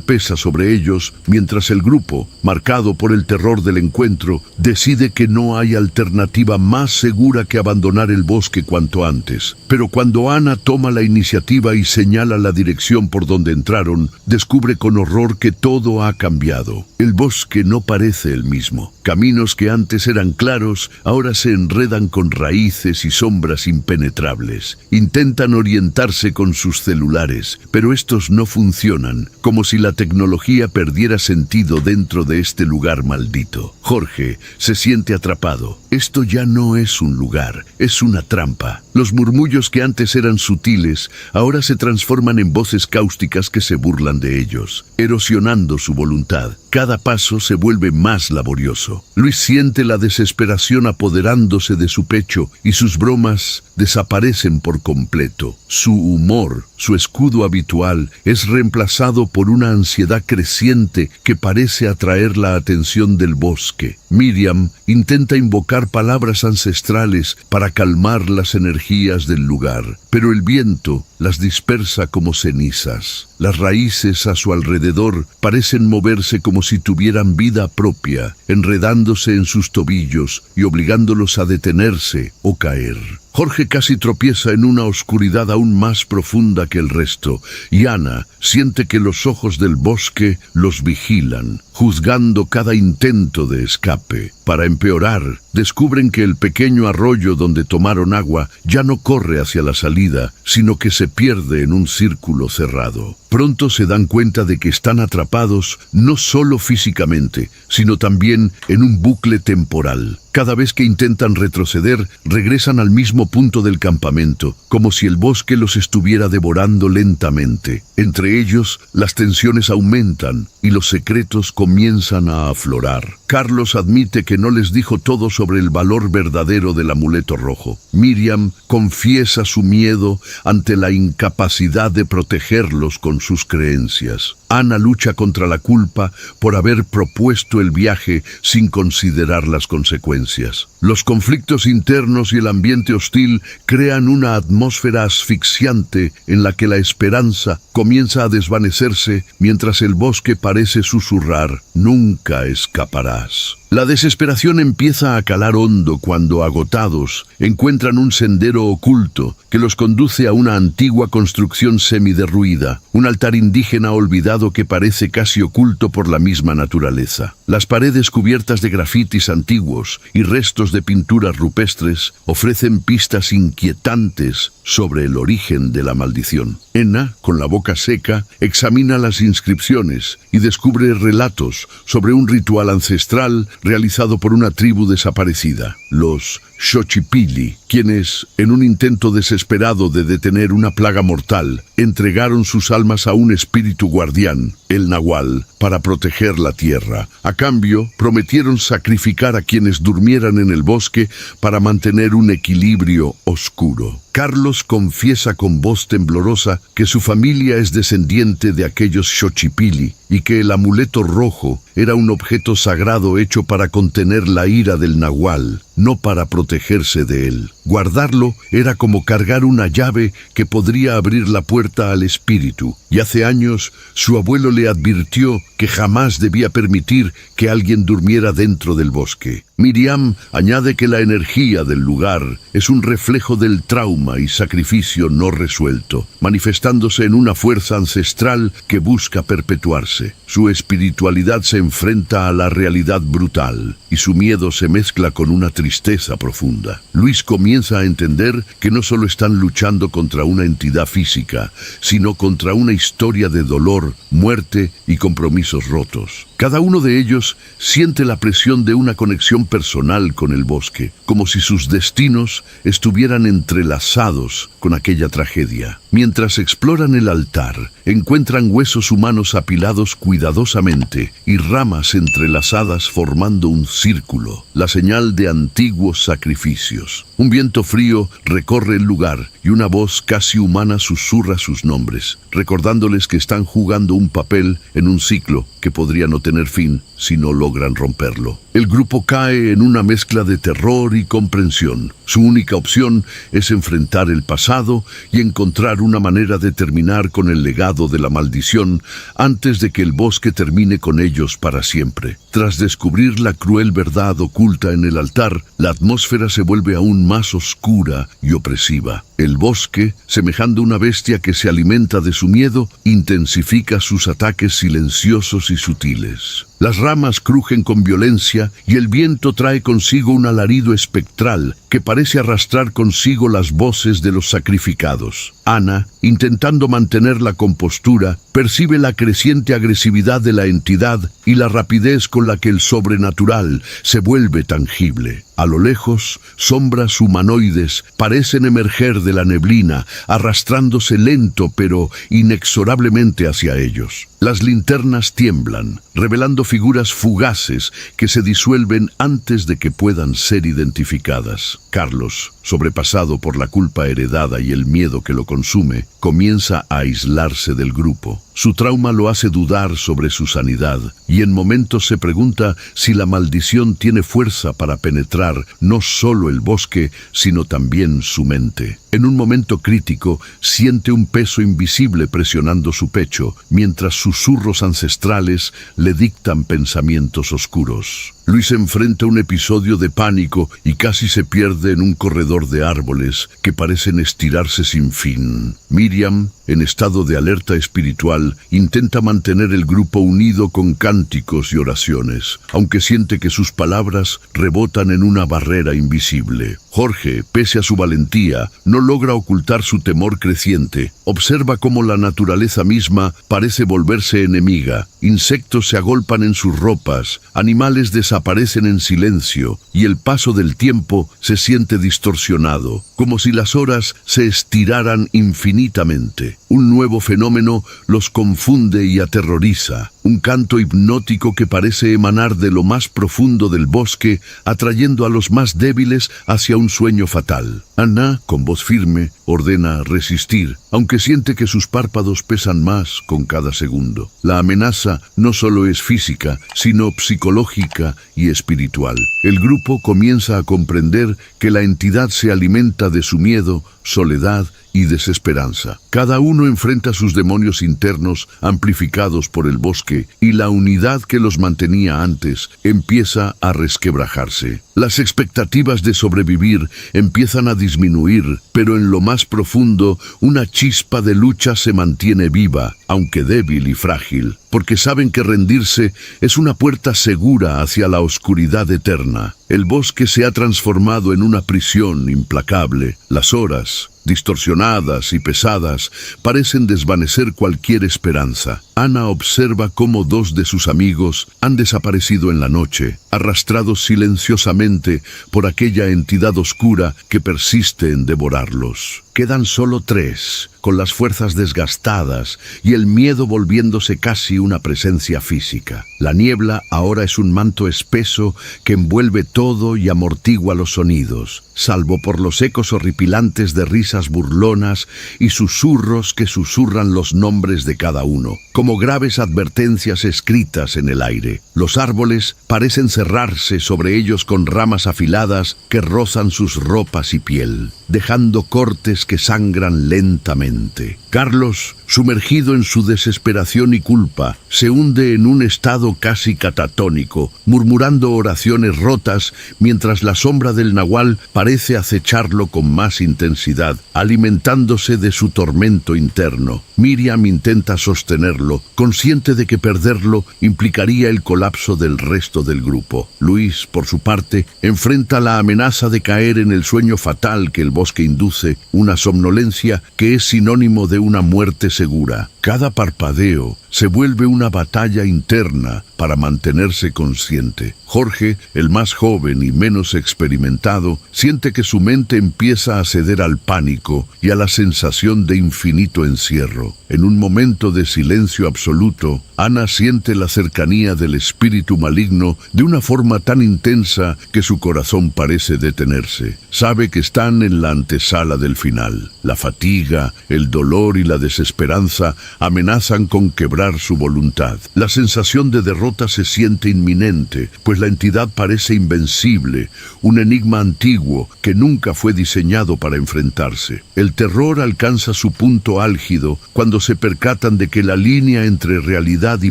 pesa sobre ellos, mientras el grupo, marcado por el terror del encuentro, decide que no hay alternativa más segura que abandonar el bosque cuanto antes. Pero cuando Ana toma la iniciativa y señala la dirección por donde entraron, descubre con horror que todo ha cambiado. El bosque no parece el mismo. Caminos que antes eran claros, ahora se enredan con raíces y sombras impenetrables. Intentan orientarse con sus celulares, pero estos no funcionan, como si la tecnología perdiera sentido dentro de este lugar maldito. Jorge se siente atrapado. Esto ya no es un lugar, es una trampa. Los murmullos que antes eran sutiles, ahora se transforman en voces cáusticas que se burlan de ellos, erosionando su voluntad. Cada paso se vuelve más laborioso. Luis siente la desesperación apoderándose de su pecho y sus bromas desaparecen por completo. Su humor, su escudo habitual, es reemplazado por una ansiedad creciente que parece atraer la atención del bosque. Miriam intenta invocar palabras ancestrales para calmar las energías del lugar, pero el viento las dispersa como cenizas. Las raíces a su alrededor parecen moverse como si tuvieran vida propia, enredándose en sus tobillos y obligándolos a detenerse o caer. Jorge casi tropieza en una oscuridad aún más profunda que el resto, y Ana siente que los ojos del bosque los vigilan, juzgando cada intento de escape. Para empeorar, descubren que el pequeño arroyo donde tomaron agua ya no corre hacia la salida, sino que se pierde en un círculo cerrado. Pronto se dan cuenta de que están atrapados no solo físicamente, sino también en un bucle temporal. Cada vez que intentan retroceder, regresan al mismo punto del campamento, como si el bosque los estuviera devorando lentamente. Entre ellos, las tensiones aumentan y los secretos comienzan a aflorar. Carlos admite que no les dijo todo sobre el valor verdadero del amuleto rojo. Miriam confiesa su miedo ante la incapacidad de protegerlos con sus creencias. Ana lucha contra la culpa por haber propuesto el viaje sin considerar las consecuencias. Los conflictos internos y el ambiente hostil crean una atmósfera asfixiante en la que la esperanza comienza a desvanecerse mientras el bosque parece susurrar: «Nunca escaparás». La desesperación empieza a calar hondo cuando, agotados, encuentran un sendero oculto que los conduce a una antigua construcción semiderruida, un altar indígena olvidado que parece casi oculto por la misma naturaleza. Las paredes cubiertas de grafitis antiguos y restos de pinturas rupestres ofrecen pistas inquietantes sobre el origen de la maldición. Enna, con la boca seca, examina las inscripciones y descubre relatos sobre un ritual ancestral realizado por una tribu desaparecida, los Xochipilli, quienes, en un intento desesperado de detener una plaga mortal, entregaron sus almas a un espíritu guardián, el Nahual, para proteger la tierra. A cambio, prometieron sacrificar a quienes durmieran en el bosque para mantener un equilibrio oscuro. Carlos confiesa con voz temblorosa que su familia es descendiente de aquellos Xochipilli y que el amuleto rojo era un objeto sagrado hecho para contener la ira del Nahual, no para protegerse de él. Guardarlo era como cargar una llave que podría abrir la puerta al espíritu, y hace años su abuelo le advirtió que jamás debía permitir que alguien durmiera dentro del bosque. Miriam añade que la energía del lugar es un reflejo del trauma y sacrificio no resuelto, manifestándose en una fuerza ancestral que busca perpetuarse. Su espiritualidad se enfrenta a la realidad brutal y su miedo se mezcla con una tristeza profunda. Luis comienza a entender que no solo están luchando contra una entidad física, sino contra una historia de dolor, muerte y compromisos rotos. Cada uno de ellos siente la presión de una conexión personal con el bosque, como si sus destinos estuvieran entrelazados con aquella tragedia. Mientras exploran el altar, encuentran huesos humanos apilados cuidadosamente y ramas entrelazadas formando un círculo, la señal de antiguos sacrificios. Un viento frío recorre el lugar y una voz casi humana susurra sus nombres, recordándoles que están jugando un papel en un ciclo que podría no tener fin si no logran romperlo. El grupo cae en una mezcla de terror y comprensión. Su única opción es enfrentar el pasado y encontrar una manera de terminar con el legado de la maldición antes de que el bosque termine con ellos para siempre. Tras descubrir la cruel verdad oculta en el altar, la atmósfera se vuelve aún más oscura y opresiva. El bosque, semejando una bestia que se alimenta de su miedo, intensifica sus ataques silenciosos y sutiles. Las ramas crujen con violencia y el viento trae consigo un alarido espectral que parece arrastrar consigo las voces de los sacrificados. Ana, intentando mantener la compostura, percibe la creciente agresividad de la entidad y la rapidez con la que el sobrenatural se vuelve tangible. A lo lejos, sombras humanoides parecen emerger de la neblina, arrastrándose lento pero inexorablemente hacia ellos. Las linternas tiemblan, revelando figuras fugaces que se disuelven antes de que puedan ser identificadas. Carlos, sobrepasado por la culpa heredada y el miedo que lo consume, comienza a aislarse del grupo. Su trauma lo hace dudar sobre su sanidad y en momentos se pregunta si la maldición tiene fuerza para penetrar no solo el bosque, sino también su mente. En un momento crítico, siente un peso invisible presionando su pecho, mientras susurros ancestrales le dictan pensamientos oscuros. Luis enfrenta un episodio de pánico y casi se pierde en un corredor de árboles que parecen estirarse sin fin. Miriam, en estado de alerta espiritual, intenta mantener el grupo unido con cánticos y oraciones, aunque siente que sus palabras rebotan en una barrera invisible. Jorge, pese a su valentía, no logra ocultar su temor creciente. Observa cómo la naturaleza misma parece volverse enemiga. Insectos se agolpan en sus ropas, animales desaparecen en silencio, y el paso del tiempo se siente distorsionado, como si las horas se estiraran infinitamente. Un nuevo fenómeno los confunde y aterroriza. Un canto hipnótico que parece emanar de lo más profundo del bosque, atrayendo a los más débiles hacia un sueño fatal. Ana, con voz firme, ordena resistir, aunque siente que sus párpados pesan más con cada segundo. La amenaza no solo es física, sino psicológica y espiritual. El grupo comienza a comprender que la entidad se alimenta de su miedo, soledad y desesperanza. Cada uno enfrenta sus demonios internos amplificados por el bosque y la unidad que los mantenía antes empieza a resquebrajarse. Las expectativas de sobrevivir empiezan a disminuir, pero en lo más profundo una chispa de lucha se mantiene viva, aunque débil y frágil, porque saben que rendirse es una puerta segura hacia la oscuridad eterna. El bosque se ha transformado en una prisión implacable. Las horas, distorsionadas y pesadas, parecen desvanecer cualquier esperanza. Ana observa cómo dos de sus amigos han desaparecido en la noche, arrastrados silenciosamente por aquella entidad oscura que persiste en devorarlos. Quedan solo 3, con las fuerzas desgastadas y el miedo volviéndose casi una presencia física. La niebla ahora es un manto espeso que envuelve todo y amortigua los sonidos, salvo por los ecos horripilantes de risas burlonas y susurros que susurran los nombres de cada uno, como graves advertencias escritas en el aire. Los árboles parecen cerrarse sobre ellos con ramas afiladas que rozan sus ropas y piel, dejando cortes que sangran lentamente. Carlos, sumergido en su desesperación y culpa, se hunde en un estado casi catatónico, murmurando oraciones rotas mientras la sombra del nahual parece acecharlo con más intensidad, alimentándose de su tormento interno. Miriam intenta sostenerlo, consciente de que perderlo implicaría el colapso del resto del grupo. Luis, por su parte, enfrenta la amenaza de caer en el sueño fatal que el bosque induce, una somnolencia que es sinónimo de una muerte segura. Cada parpadeo se vuelve una batalla interna para mantenerse consciente. Jorge, el más joven y menos experimentado, siente que su mente empieza a ceder al pánico y a la sensación de infinito encierro. En un momento de silencio absoluto, Ana siente la cercanía del espíritu maligno de una forma tan intensa que su corazón parece detenerse. Sabe que están en la antesala del final. La fatiga, el dolor y la desesperanza amenazan con quebrar su voluntad. La sensación de derrota se siente inminente, pues la entidad parece invencible, un enigma antiguo que nunca fue diseñado para enfrentarse. El terror alcanza su punto álgido cuando se percatan de que la línea entre realidad y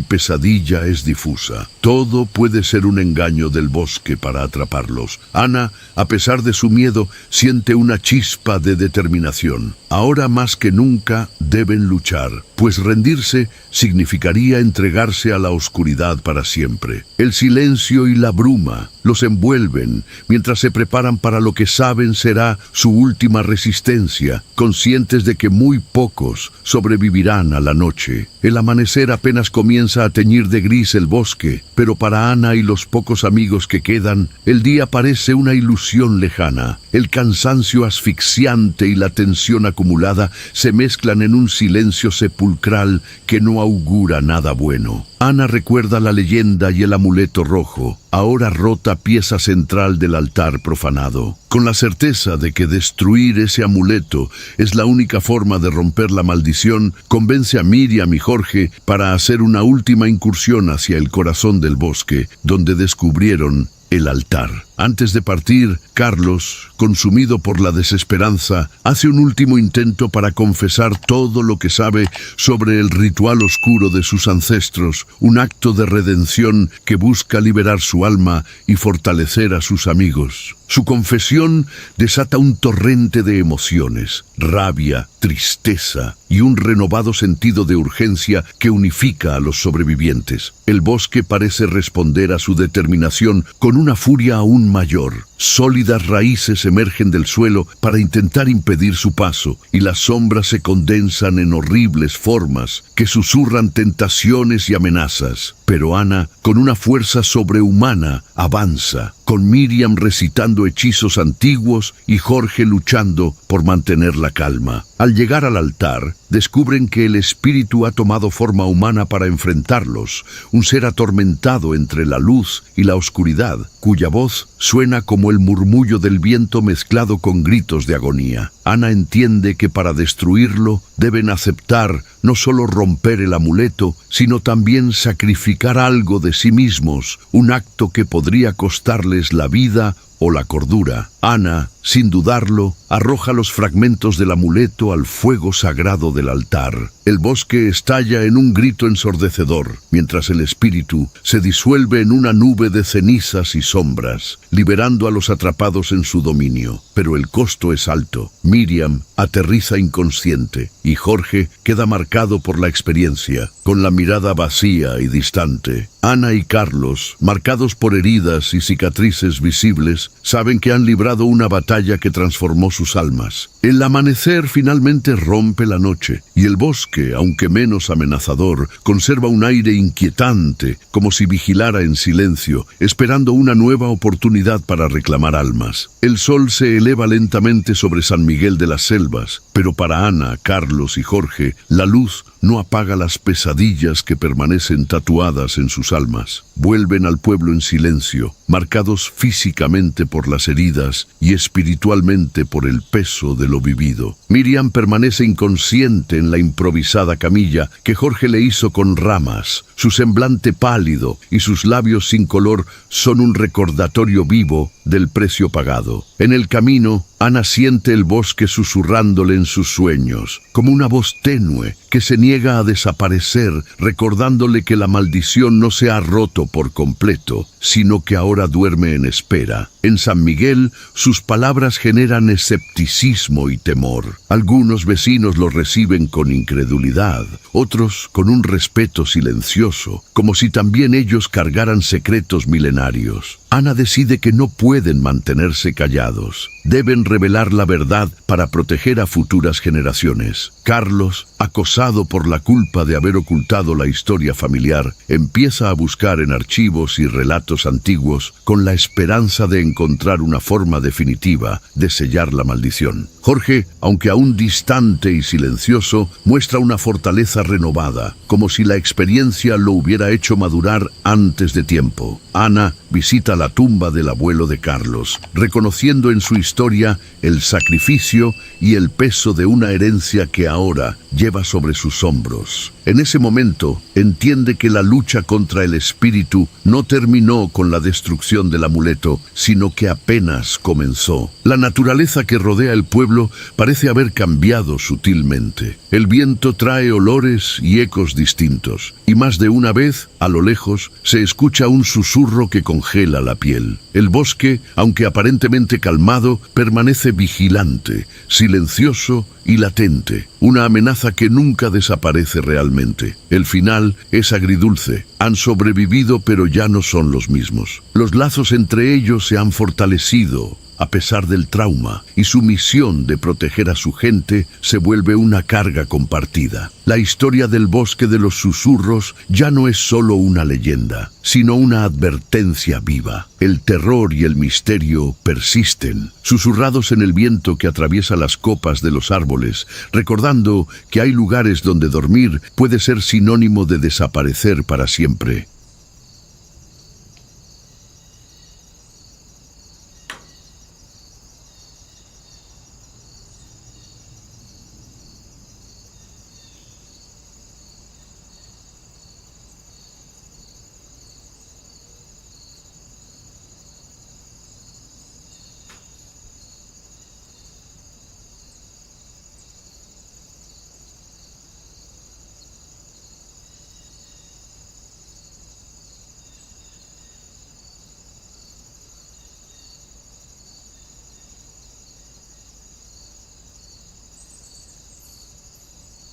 pesadilla es difusa. Todo puede ser un engaño del bosque para atraparlos. Ana, a pesar de su miedo, siente una chispa de determinación. Ahora más que nunca deben luchar, pues rendirse significaría entregarse a la oscuridad para siempre. El silencio y la bruma los envuelven mientras se preparan para lo que saben será su última resistencia, conscientes de que muy pocos sobrevivirán a la noche. El amanecer apenas comienza a teñir de gris el bosque, pero para Ana y los pocos amigos que quedan, el día parece una ilusión lejana. El cansancio asfixiante y la tensión acumulada se mezclan en un silencio sepulcral que no augura nada bueno. Ana recuerda la leyenda y el amuleto rojo, ahora rota pieza central del altar profanado. Con la certeza de que destruir ese amuleto es la única forma de romper la maldición, convence a Miriam y Jorge para hacer una última incursión hacia el corazón del bosque, donde descubrieron el altar. Antes de partir, Carlos, consumido por la desesperanza, hace un último intento para confesar todo lo que sabe sobre el ritual oscuro de sus ancestros, un acto de redención que busca liberar su alma y fortalecer a sus amigos. Su confesión desata un torrente de emociones, rabia, tristeza y un renovado sentido de urgencia que unifica a los sobrevivientes. El bosque parece responder a su determinación con una furia aún mayor. Sólidas raíces emergen del suelo para intentar impedir su paso, y las sombras se condensan en horribles formas que susurran tentaciones y amenazas. Pero Ana, con una fuerza sobrehumana, avanza, con Miriam recitando hechizos antiguos y Jorge luchando por mantener la calma. Al llegar al altar, descubren que el espíritu ha tomado forma humana para enfrentarlos, un ser atormentado entre la luz y la oscuridad, cuya voz suena como el murmullo del viento mezclado con gritos de agonía. Ana entiende que para destruirlo deben aceptar no solo romper el amuleto, sino también sacrificar algo de sí mismos, un acto que podría costarles la vida o la cordura. Ana, sin dudarlo, arroja los fragmentos del amuleto al fuego sagrado del altar. El bosque estalla en un grito ensordecedor, mientras el espíritu se disuelve en una nube de cenizas y sombras, liberando a los atrapados en su dominio. Pero el costo es alto. Miriam aterriza inconsciente y Jorge queda marcado por la experiencia, con la mirada vacía y distante. Ana y Carlos, marcados por heridas y cicatrices visibles, saben que han librado una batalla que transformó sus almas. El amanecer finalmente rompe la noche, y el bosque, aunque menos amenazador, conserva un aire inquietante, como si vigilara en silencio, esperando una nueva oportunidad para reclamar almas. El sol se eleva lentamente sobre San Miguel de las Selvas, pero para Ana, Carlos y Jorge, la luz no apaga las pesadillas que permanecen tatuadas en sus almas. Vuelven al pueblo en silencio, marcados físicamente por las heridas y espiritualmente por el peso de lo vivido. Miriam permanece inconsciente en la improvisada camilla que Jorge le hizo con ramas. Su semblante pálido y sus labios sin color son un recordatorio vivo del precio pagado. En el camino, Ana siente el bosque susurrándole en sus sueños, como una voz tenue que se niega a desaparecer, recordándole que la maldición no se ha roto por completo, sino que ahora duerme en espera. En San Miguel, sus palabras generan escepticismo y temor. Algunos vecinos lo reciben con incredulidad, otros con un respeto silencioso, como si también ellos cargaran secretos milenarios. Ana decide que no pueden mantenerse callados. Deben revelar la verdad para proteger a futuras generaciones. Carlos, acosado por la culpa de haber ocultado la historia familiar, empieza a buscar en archivos y relatos antiguos con la esperanza de encontrar una forma definitiva de sellar la maldición. Jorge, aunque aún distante y silencioso, muestra una fortaleza renovada, como si la experiencia lo hubiera hecho madurar antes de tiempo. Ana visita la tumba del abuelo de Carlos, reconociendo en su historia el sacrificio y el peso de una herencia que ahora lleva sobre sus hombros. En ese momento, entiende que la lucha contra el espíritu no terminó con la destrucción del amuleto, sino que apenas comenzó. La naturaleza que rodea el pueblo parece haber cambiado sutilmente. El viento trae olores y ecos distintos, y más de una vez, a lo lejos, se escucha un susurro que congela la piel. El bosque, aunque aparentemente calmado, permanece vigilante, silencioso y latente, una amenaza que nunca desaparece realmente. El final es agridulce. Han sobrevivido, pero ya no son los mismos. Los lazos entre ellos se han fortalecido, a pesar del trauma, y su misión de proteger a su gente se vuelve una carga compartida. La historia del Bosque de los Susurros ya no es solo una leyenda, sino una advertencia viva. El terror y el misterio persisten, susurrados en el viento que atraviesa las copas de los árboles, recordando que hay lugares donde dormir puede ser sinónimo de desaparecer para siempre.